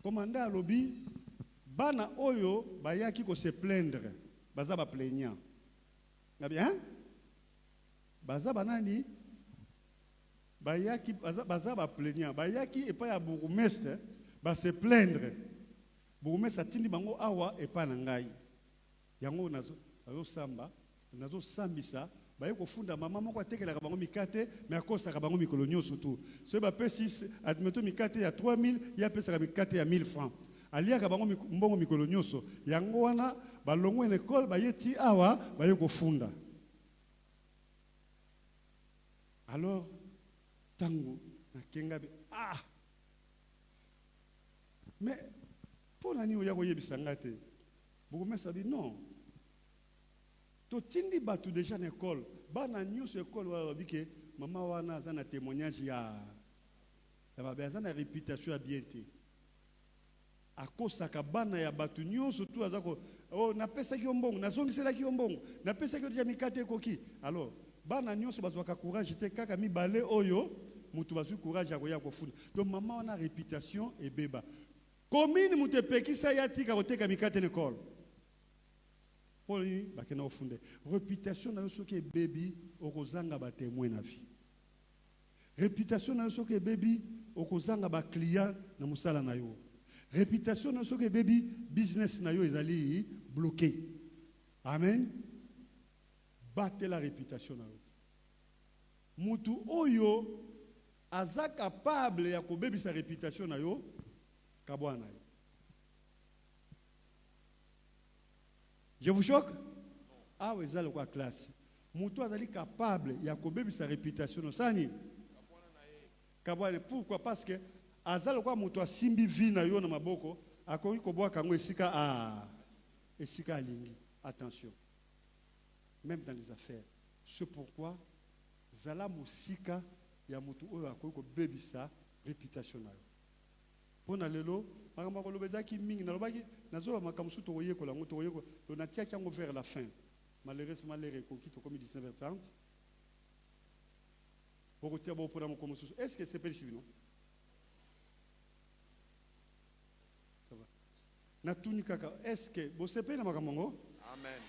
Commandant alobi bana oyo bayaki ko se plaindre baza ba plaignant. Na bien? Baza banani? Bayaki baza ba plaignant. Bayaki epa ya bourgmestre ba se plaindre. Bourgmestre atindi bango awa epa na ngai. Yango nazo samba, nazo sambisa. Baye kofunda mama moko atekelaka bango mikate mais akosaka bango mikolo nyonso tu so ba pesi admeto mikate ya 3000 ya pesa mikate ya 1000 francs aliaka bango mbongo mikolo nyonso yango wana balongo en école bayeti awa baye kofunda. Alors tango na kengabe mais pour nani oya koyebisa ngate beaucoup mais ça dit non. To tindi batu déjà na école bana nyuso école wala bike mama wana za na témoignage ya baza na réputation ya bien te akosaka bana ya batu nyuso tu azako oh na pesa ki ombongo na zongisela ki ombongo na pesa ki déjà mikate koki. Alors bana nyuso bazwaka courage te kaka mi balé oyo mutu bazwi courage ya koya kofunda. Donc mama wana réputation et beba commune mutu pekisa ya tika koteka mikate na école. Réputation na yoso ke baby okozanga ba témoin na vie. Réputation na yoso ke baby okozanga ba client na musala na yo. Réputation na yoso ke baby business na yo ezali bloqué. Amen. Battez la réputation na yo. Mutu oyo aza capable ya ko baby sa réputation na yo kabwana yo. Je vous choque? Ah oui, ça le quoi classe. Moutou azali capable, il y a combien sa réputation no sani. Kabwane pourquoi? Parce que azali quoi moutou a simbi vi na yo na maboko, akoki ko boa kango esika alingi. Attention. Même dans les affaires. C'est pourquoi zala musika ya moutou oyo akoki ko bebi sa réputation na yo. Pona lelo makambo kolobezaki mingi na lobaki nazo makamsu to yeko la moto yeko to natia kango vers la fin. Malheureusement les recoquis to comme 19h30. Pour tia bo pour mon comme est-ce que c'est possible non? Ça va. Na tuni kaka est-ce que bo c'est pas na makambo? Amen.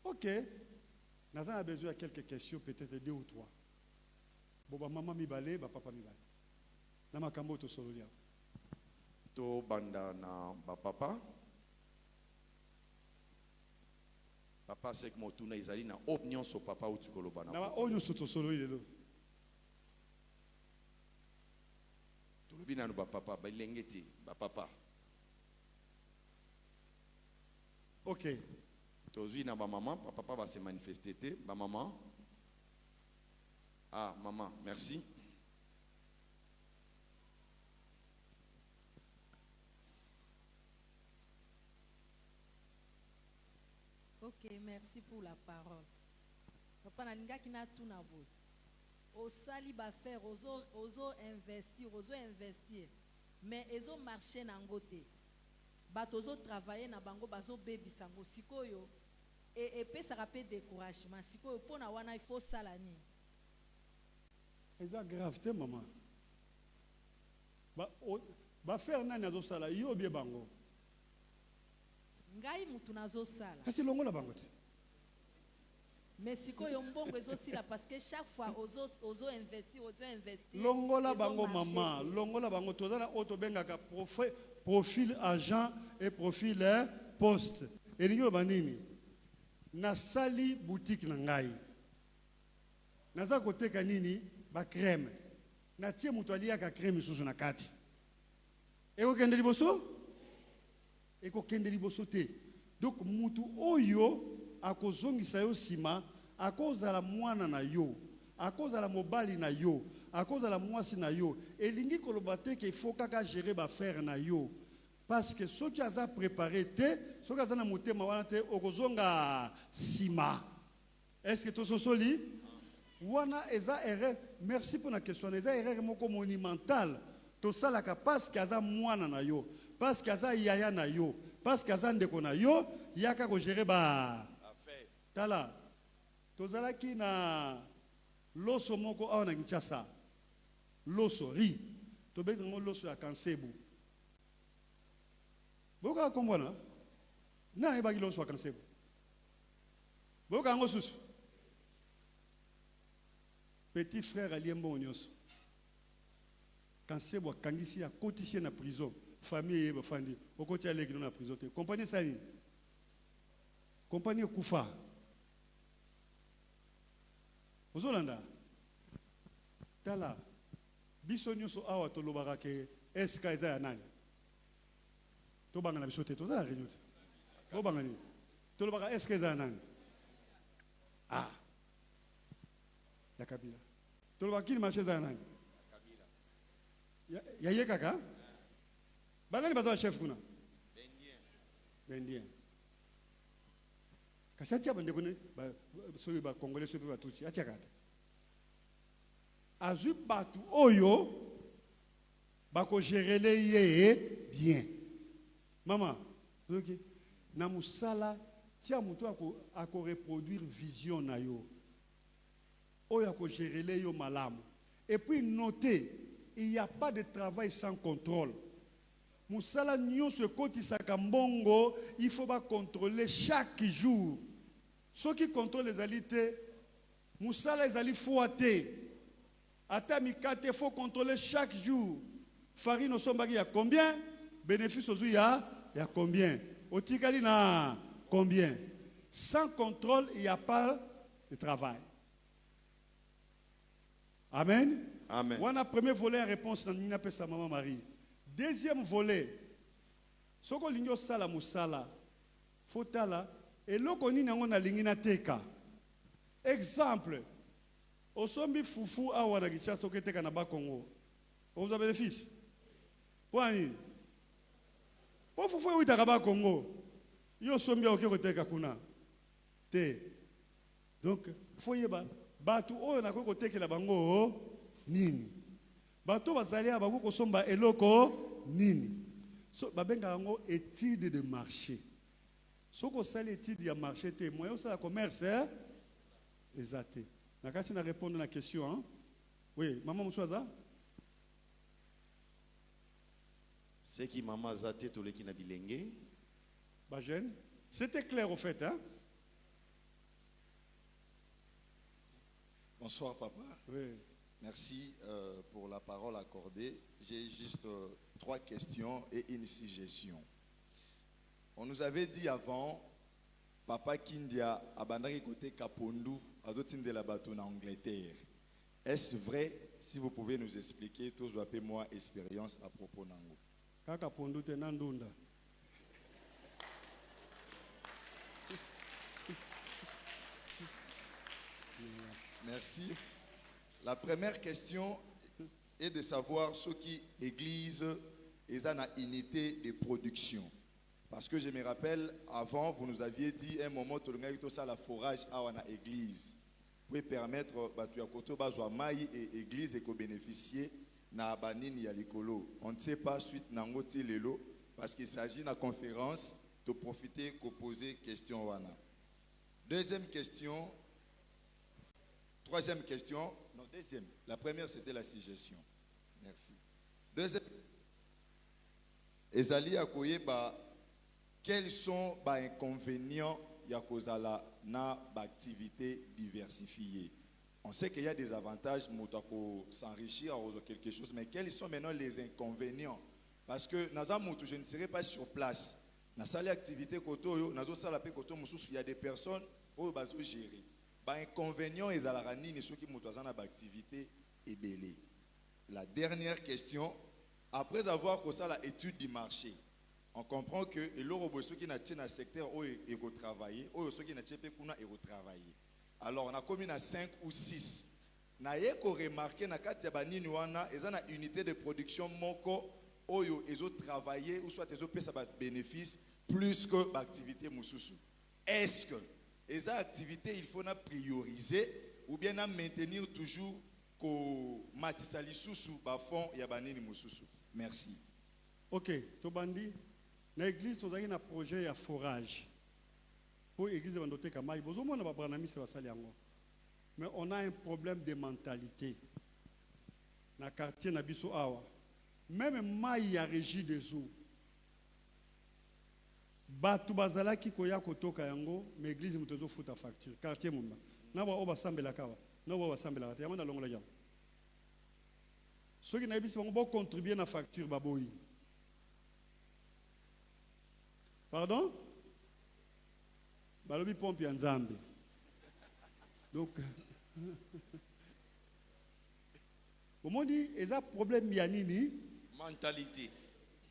OK. Nous avons besoin de quelques questions peut-être 2 ou 3. Bo ba maman mi balé ba papa mi balé. Na makambo to sololia. To banda na ba papa. Papa c'est que motuna izali na opinion so papa ou tukoloba na. Na onyo so to solo lelo. To lobina no ba papa ba lengeti ba papa. OK. To zui na ba maman, papa va se manifester te, ba maman. Ah maman, merci. Ok, merci pour la parole. Papa nalinga kina tuna boy. Au sali ba faire, ozo investir. mais ezo marché na ngote. Bato zo travailler na bango bazo baby sango sikoyo et pesa rapé découragement sikoyo pona wana il faut salani. C'est grave te maman. Ba faire nani azo sala yo bien bango. Ngai mutu nazo sala. Kasi longo la bango te. Mais sikoyo mbongo ezo sila parce que chaque fois ozo investir. Longola bango maman, longola bango tozana auto bengaka profil agent et profil poste. Et ningo banini na sali boutique na ngai. Naza koteka nini ba crème. Na tie mutu aliaka crème susu na kati. Eko kende liboso? Eko kende liboso te. Donc mutu oyo akozongisa yo sima akozala mwana na yo akozala mobali na yo akozala mwasi na yo elingi koloba te ke faut kaka gérer ba faire na yo parce que ceux qui aza préparé te ceux qui aza na motema wana te okozonga sima. Est-ce que to sosoli wana eza erreur? Merci pour la question. Eza erreur moko monumentale to salaka parce que aza mwana na yo parce que aza yaya na yo parce que aza ndeko na yo yaka ko gérer ba tala tozalaki na loso moko awa na Kinshasa loso ri tobeki ngo loso ya kansebu boka kombona na ebaki loso ya kansebu boka ngo susu petit frère aliembo onyoso kansebu akangisi akotisi na prison famille ye bafandi okoti aleki na prison te compagnie sani compagnie kufa Ozolanda tala biso nyonso awa tolobaka ke eska eza ya nani tobanga na biso te tozala réunion te tobanga nini tolobaka eska eza ya nani ya Kabila tolobaka kini marché eza ya nani ya ye kaka banani baza chef kuna bendien kasi atia bandeko ne soki bakongole soki batuti atiaka te azwi bato oyo bakogerele ye bien mama soki na musala tia mutu akoreproduire vision na yo oyo akogerele yo malamu et puis notez il n'y a pas de travail sans contrôle. Musala nyonso ekotisaka mbongo, il faut pas contrôler chaque jour. Ceux qui contrôlent les alités, musala les ali fouaté. Ata mikate, il faut contrôler chaque jour. Farine au sombaki, il y a combien? Bénéfice aux il y a combien? Otikali na combien? Sans contrôle, il n'y a pas de travail. Amen. Amen. On a premier volet en réponse dans Nina Pesa Maman Marie. Deuxième volet, ce que l'igno sala musala, fotala, et l'oko ni nango na lingina teka. Exemple, au sombi fufu awa na gicha soke teka na ba Congo. Vous avez des fils? Wani? Po fufu e wita ba Congo. Yo sombi oke ko teka kuna. Te. Donc, foye ba batu oyo na ko teka la bango nini? Bato bazali abaku ko somba eloko nini? So babenga ngo étude de marché. Soko sali étude ya marché te moyen ça la commerce exacté. Nakasi na répondre à la question hein? Oui, maman Moussouaza. C'est qui maman zate to le ki na bilenge. Ba jeune, c'était clair au fait hein? Bonsoir papa. Oui. Merci pour la parole accordée. J'ai juste 3 questions et une suggestion. On nous avait dit avant, Papa Kindia abandaki côté Kapondu, adotinde la bateau en Angleterre. Est-ce vrai? Si vous pouvez nous expliquer, tous appelez moi expérience à propos nango. Kaka Pondu te nandunda. Merci. La première question est de savoir ce qui église est une unité de production. Parce que je me rappelle, avant, vous nous aviez dit un moment, tout le monde ça la forage à une église. Pour permettre à Koto Bazwa Maï et église de bénéficier na banini ya likolo. On ne sait pas suite nango ti lelo parce qu'il s'agit d'une conférence de profiter pour poser question wana. Deuxième question. Troisième question. Non, deuxième. La première c'était la suggestion. Merci. Deuxième. Ezali akoyeba quels sont les inconvénients ya kozala na activité diversifiée. On sait qu'il y a des avantages pour s'enrichir ou quelque chose, mais quels sont maintenant les inconvénients? Parce que je ne serai pas sur place. Dans cette activité, il y a des personnes qui sont gérées. Les inconvénients, ils ont ceux qui sont en activité et belé. La dernière question, après avoir fait l'étude du marché, on comprend que ceux qui sont dans le secteur où ils vont travailler, ceux qui sont dans le travailler. Alors, on a commis 5 ou 6. On a remarqué que les une unité de production moko oyo ils ont travaillé ou soit ils ont payé des bénéfices plus que l'activité mususu. Est-ce que les activités il faut prioriser ou bien maintenir toujours que matisali susu ba fond ya banini mususu? Merci. Ok, Tobandi, dans l'église, nous avons un projet de forage. Pour l'église de Bandote Kamaï, mais on a un problème de mentalité. Dans le quartier Nabiso Awa, même Maï a régi des eaux. Batu bazala ki koya kotoka yango, mais l'église mutezo futa facture. Quartier Mumba. Na wa oba sambela kawa. Na wa sambela kata. Yamana longola jam. Ceux qui n'ont pas bon contribuer à la facture baboyi. Pardon? Balobi pompe en Zambie. Donc, comment dit, il y a un problème yanini? Mentalité.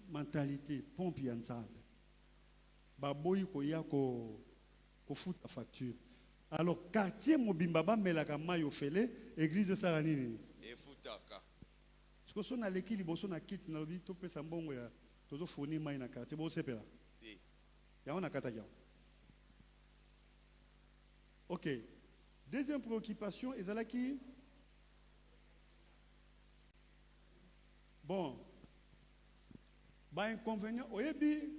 Mentalité, pompe en Zambie. Baboyi koya ko fout la facture. Alors, quartier Mobimbaba melaka mayo fele, église Saranini. Et foutaka. Parce que son aleki liboso na kit na lobi to pesa mbongo ya tozo foni mai na quartier bo sepela. Ya on a kata ya. Ok. Deuxième préoccupation, ezalaki. Bon. Ba inconvénient, oyebi,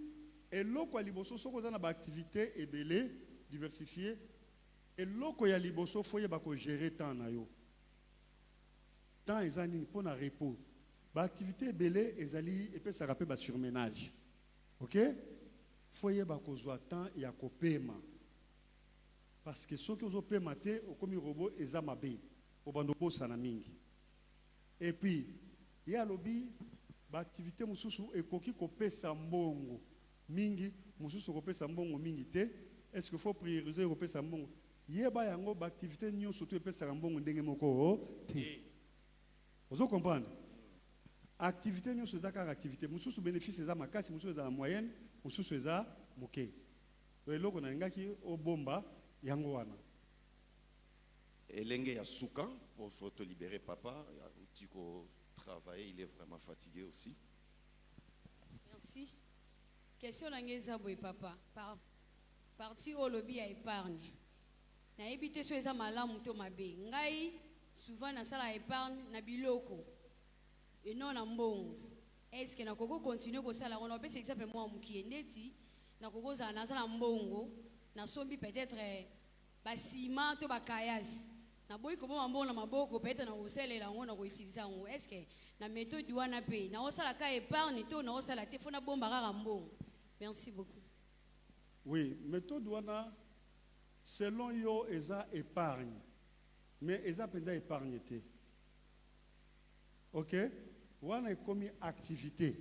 et loko ya liboso soko za na ba activité ebele diversifiée, et loko ya liboso foye ba ko gérer temps na yo. Temps ezani pour na repos. Ba activité ebele ezali et puis ça rappelle ba surménage. OK? Foye ba ko zwa temps ya ko paiement. Parce que ceux qui ont paiement au comme robot ezamabe obando sana mingi. Et puis il y a lobby ba activité mususu ekoki ko pesa mbongo mingi mususu ko pesa mbongo mingi te. Est-ce qu'il faut prioriser ko pesa mbongo? Yeba yango ba activité nyo surtout pesa mbongo ndenge moko te. Vous comprenez? Activité nyo c'est d'accord activité mususu bénéfice eza makasi mususu eza la moyenne mususu eza moke. Donc loko na ngaki obomba yango wana. Elenge ya souka pour te libérer papa, il faut travailler, il est vraiment fatigué aussi. Merci. Question d'Angeza Boy papa. Parti au lobby à épargne. Na ebité so eza malamu to mabe. Ngai souvent na sala épargne na biloko. Et non na mbongo. Est-ce que na koko continuer ko sala on peut exemple moi mukie ndeti na koko za na sala mbongo na sombi peut-être ba ciment to ba kayas. Na boy ko mbongo na maboko peut-être na oselela ngo na ko utiliser ngo. Est-ce que na méthode wana pe na osala ka épargne to na osala te fona bomba kaka mbongo. Merci beaucoup. Oui, méthode wana selon yo eza épargne. Mais eza penda épargne te. OK? Wana est comme activité.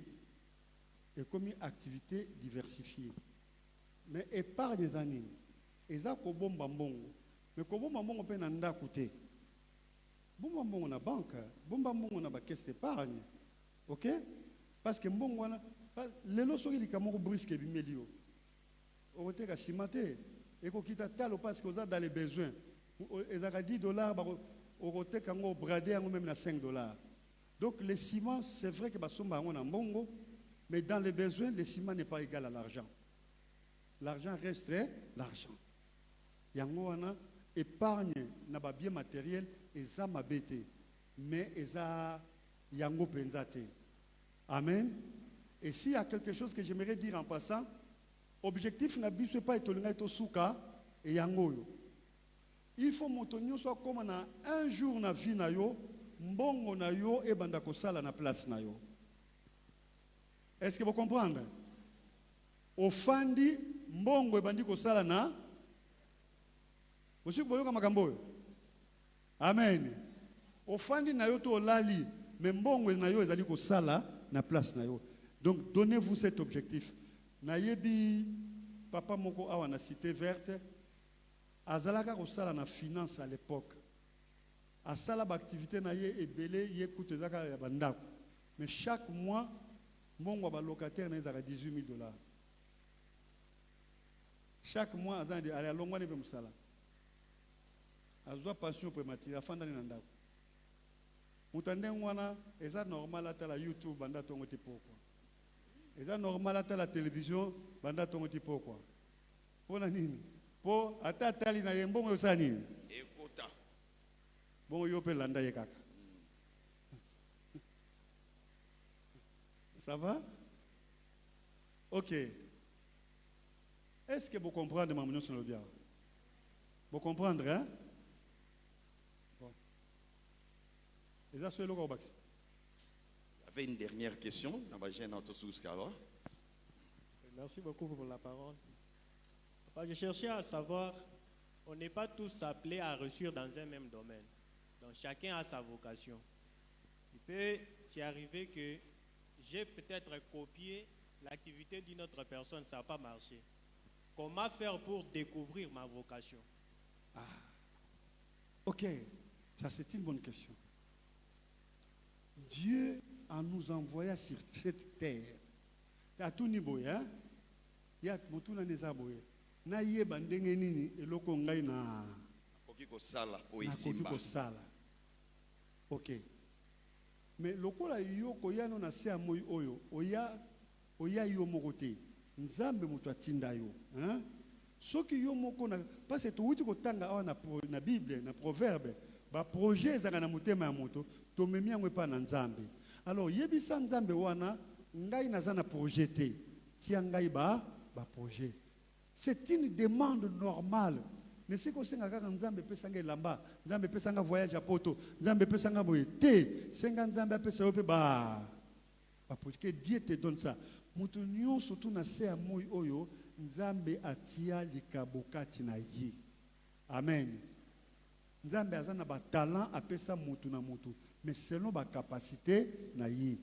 Et comme activité diversifiée. Mais épargne zanini. Eza ko bomba mbongo. Mais ko bomba mbongo pe na ndako te. Bomba mbongo na banque, bomba mbongo na ba caisse d'épargne. OK? Parce que mbongo wana lelo soki likamoko brisque bimelio. Okoteka simate ekokita talo parce que oza dans les besoins. Ezaka $10 okoteka ngo brader ngo même na $5. Donc le ciment c'est vrai que basomba ngo na mbongo mais dans les besoins le ciment n'est pas égal à l'argent. L'argent reste l'argent. Yango wana épargne na ba bien matériel eza mabete mais eza yango penzate. Amen. Et s'il y a quelque chose que j'aimerais dire en passant, objectif n'a pas été souka et yango yo. Il faut montonyo soit comme na un jour na vie na yo, mbongo na yo e banda ko sala na place na yo. Est-ce que vous comprenez? Ofandi mbongo e bandi ko sala na. Vous boyoka makambo yo. Amen. Ofandi na yo to lali, mais mbongo na yo ezali ko sala na place na yo. Donc donnez-vous cet objectif. Nayebi papa moko awa na cité verte azalaka ko sala na finance à l'époque. Asala ba activité na ye ebele ye kutezaka ya bandako. Mais chaque mois mbongo ba locataire na ezaka $18,000. Chaque mois azandi ali alongwane pe musala. Azwa passion prématurée afanda ni ndako. Mutande ngwana eza normal atala YouTube banda tongo te pourquoi. Eza normal à la télévision, banda tongo ti pourquoi. Pona nini? Po ata tali na yembongo yosani. Ekota. Bon yo pe landa ye kaka. Ça va? OK. Est-ce que vous comprenez ma sur le bien? Vous comprenez, hein? Bon. Et ça c'est le gros bac. Il y avait une dernière question. Merci beaucoup pour la parole. Je cherchais à savoir, on n'est pas tous appelés à réussir dans un même domaine. Donc chacun a sa vocation. Il peut y arriver que j'ai peut-être copié l'activité d'une autre personne, ça n'a pas marché. Comment faire pour découvrir ma vocation? OK, ça c'est une bonne question. Dieu en nous envoyant sur cette terre. Il y a tout niveau, hein? Il y a tout na nezaboye. Na yeba ndenge nini eloko ngai na Koki ko sala o na isimba. koki kosala. OK. Mais lokola yo koyano na se amoyi oyo, oya yo moko te. Nzambe moto atinda yo, hein? Soki yo moko na parce que to wuti kotanga awa na Bible, na proverbe, ba projet ezanga na motema ya moto, to memi yango pa na Nzambe. Alors yebisa Nzambe wana ngai naza na projet te. Tia ngai ba projet. C'est une demande normale. Mais c'est que senga kaka Nzambe pesa ngai lamba, Nzambe pesa nga voyage à poto, Nzambe pesa nga boye te, senga Nzambe pesa yo pe ba parce que Dieu te donne ça. Mutu nyonso tu na se amoyi oyo Nzambe atia likabokati na ye. Amen. Nzambe azana ba talent apesa mutu na mutu, mais selon ba capacité na ye.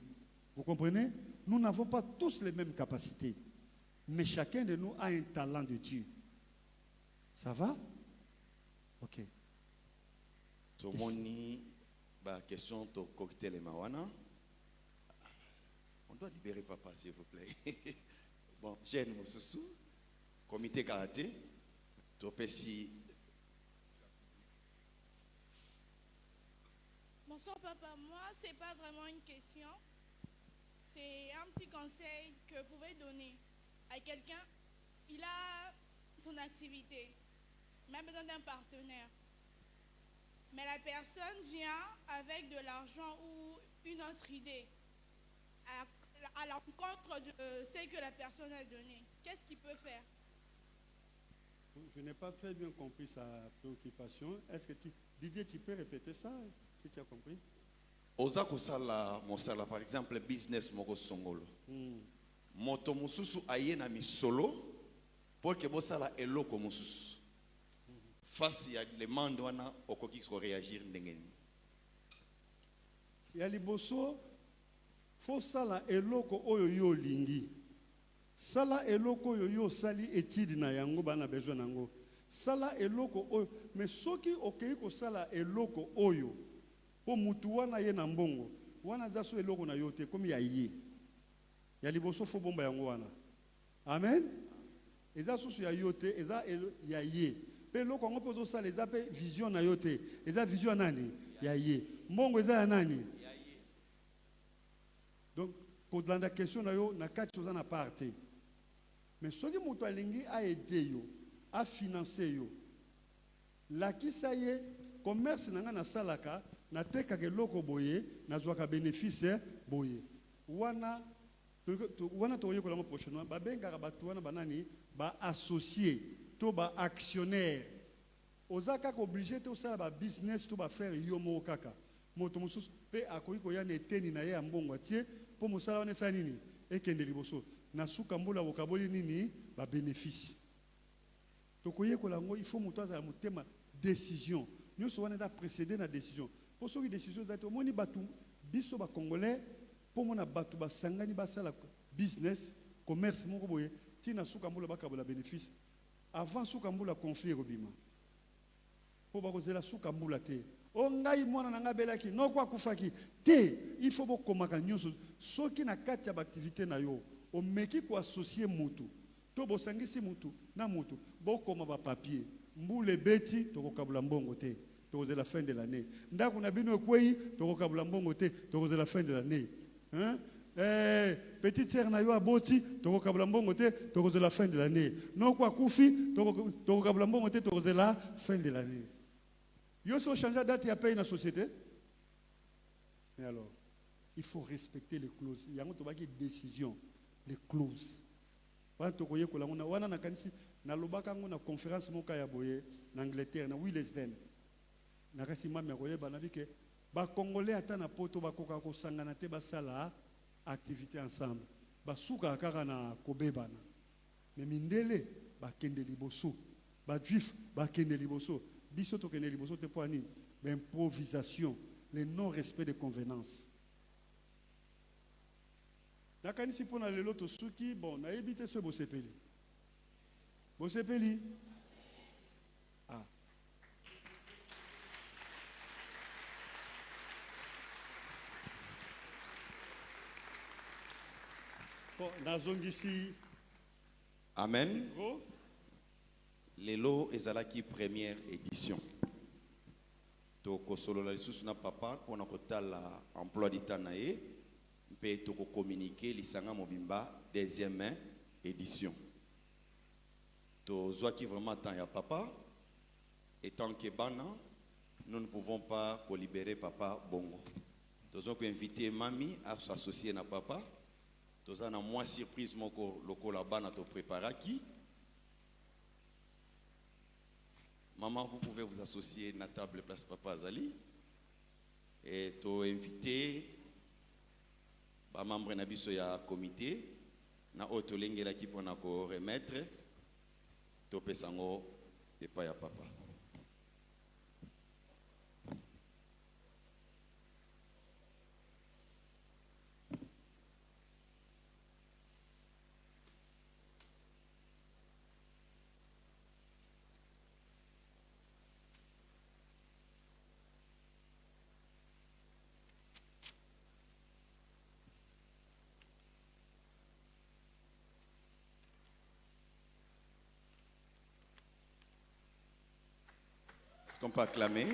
Vous comprenez? Nous n'avons pas tous les mêmes capacités, mais chacun de nous a un talent de Dieu. Ça va? OK. Tomoni ba question to cocktail et mawana. On doit libérer papa s'il vous plaît. Bon, Jeanne Moussousou, comité karaté, topesi. Bonsoir papa, moi c'est pas vraiment une question, c'est un petit conseil que vous pouvez donner à quelqu'un. Il a son activité, même besoin d'un partenaire, mais la personne vient avec de l'argent ou une autre idée à l'encontre de ce que la personne a donné. Qu'est-ce qu'il peut faire? Je n'ai pas très bien compris sa préoccupation. Est-ce que Didier, tu peux répéter ça si tu as compris? Oza kosala mosala par exemple business moko songolo. Moto mususu aye na misolo pour que bosala eloko mususu. Face ya demande wana okoki ko réagir ndengeni. Ya liboso faut sala eloko oyo yo lingi. Sala eloko oyo yo sali étude na yango bana besoin nango. Sala eloko oyo mais soki okei ko sala eloko oyo po mutu wana ye na mbongo wana zaso eloko na yote comme ya ye. Ya liboso fo bomba yango wana. Amen. Eza susu ya yote eza ya ye. Pe eloko ngo pozo sala eza pe vision na yote. Eza vision nani? Ya ye. Mbongo eza ya nani? Donc, pour la question, na quatre choses en partie. Mais ce qui m'a alingi a aidé yo, a financé yo. La qui ça y est, commerce n'a na salaka, natekaka eloko boye nazwaka bénéfice boye wana tokoyekola yango prochainement babengaka bato wana banani baassocié to baactionnaire oza kaka obligé te osala babusiness to bafaire yo moko kaka moto mosusu mpe akoki koya na eteni na ye ya mbongo atie mpo mosala wana esala nini ekende liboso na suka mbula bokaboli nini babénéfice tokoyekola yango il faut moto azala motema décision nyonso wana eza précédé na décision mpo soki décision eza te omoni bato biso bacongolais mpo mona bato basangani basala business commerce moko boye ntina suka mbula bakabola bénéfice avant suka mbula conflit ekobima mpo bakozela suka mbula te o ngai mwana na ngai abelaki noko akufaki te il faut bokomaka nyonso soki na kati ya baaktivité na yo omeki koassocie mutu to bosangisi mutu na mutu bokoma bapapier mbula ebeti tokokabula mbongo te tokozela fin de l'année ndako na bino ekwei tokokabula mbongo te tokozela fin de l'année hein? Petite sœur na yo aboti tokokabula mbongo te tokozela fin de l'année noko akufi tokokabula mbongo te tokozela fin de l'année yo so changer date ya paye na société mais alors il faut respecter les clauses yango tobaki décision les clauses wana tokoyekola ngona wana nakanisi nalobaka ngo na conférence moka ya boye na Angleterre na Willesden nakasi mami akoyeba na bike bakongolais ata na poto bakoka kosangana te basala activité ensemble basuka kaka na kobebana mais mindele bakende liboso bajuif bakende liboso biso tokende liboso te po ani improvisation le non respect des convenances nakanisi mpona lelo tosuki bon nayebi te so bosepeli ah bon nazongisi Amen. oh Lelo ezalaki première édition. Toko solola lisusu na papa pona kotala emploi du temps na ye mpe toko communiquer lisanga mobimba deuxième édition. To zwaki vraiment temps ya papa et tant que bana nous ne pouvons pas libérer papa bongo. Tozo ko inviter mami à s'associer na papa. Toza na moi surprise moko lokola bana to préparaki. Maman, vous pouvez vous associer à la table place Papa Azali et to inviter les membres du comité na otolengela qui pour ko remettre to pesango et pas ya papa. Est-ce qu'on peut acclamer?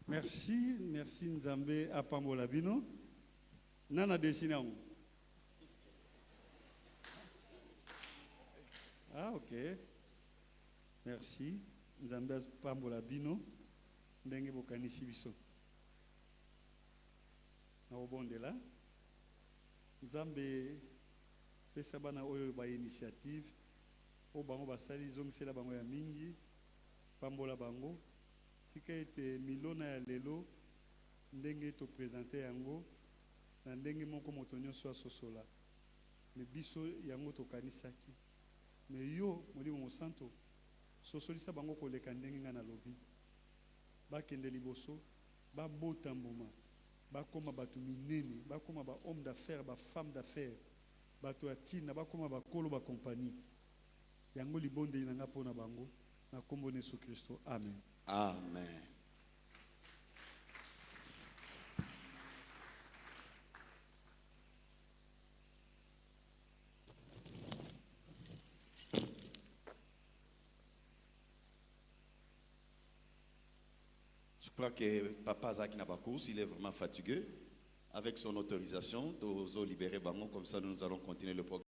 Merci Nzambe apambola bino. Nana dessiné yango. Ah ok. Merci Nzambe apambola bino. Ndenge bokanisi biso. Na obondela. Nzambe pesa bana oyo ba initiative. O bango basali zongisela bango ya mingi. Pambola bango. Sika ete milona ya lelo ndenge to présenter yango na ndenge moko moto nyonso asosola me biso yango tokanisaki me yo molimo mosanto sosolisa bango koleka ndenge nga na lobi bakende liboso babota mbuma bakoma bato minene bakoma ba homme d'affaires ba femme d'affaires bato ya tina bakoma bakolo ba compagnie yango libondeli na nga mpona bango na kombo na Yesu Kristo amen. Amen. Je crois que Papa Zaki n'a pas course, il est vraiment fatigué. Avec son autorisation, Tozo libérer Bango, comme ça nous allons continuer le programme.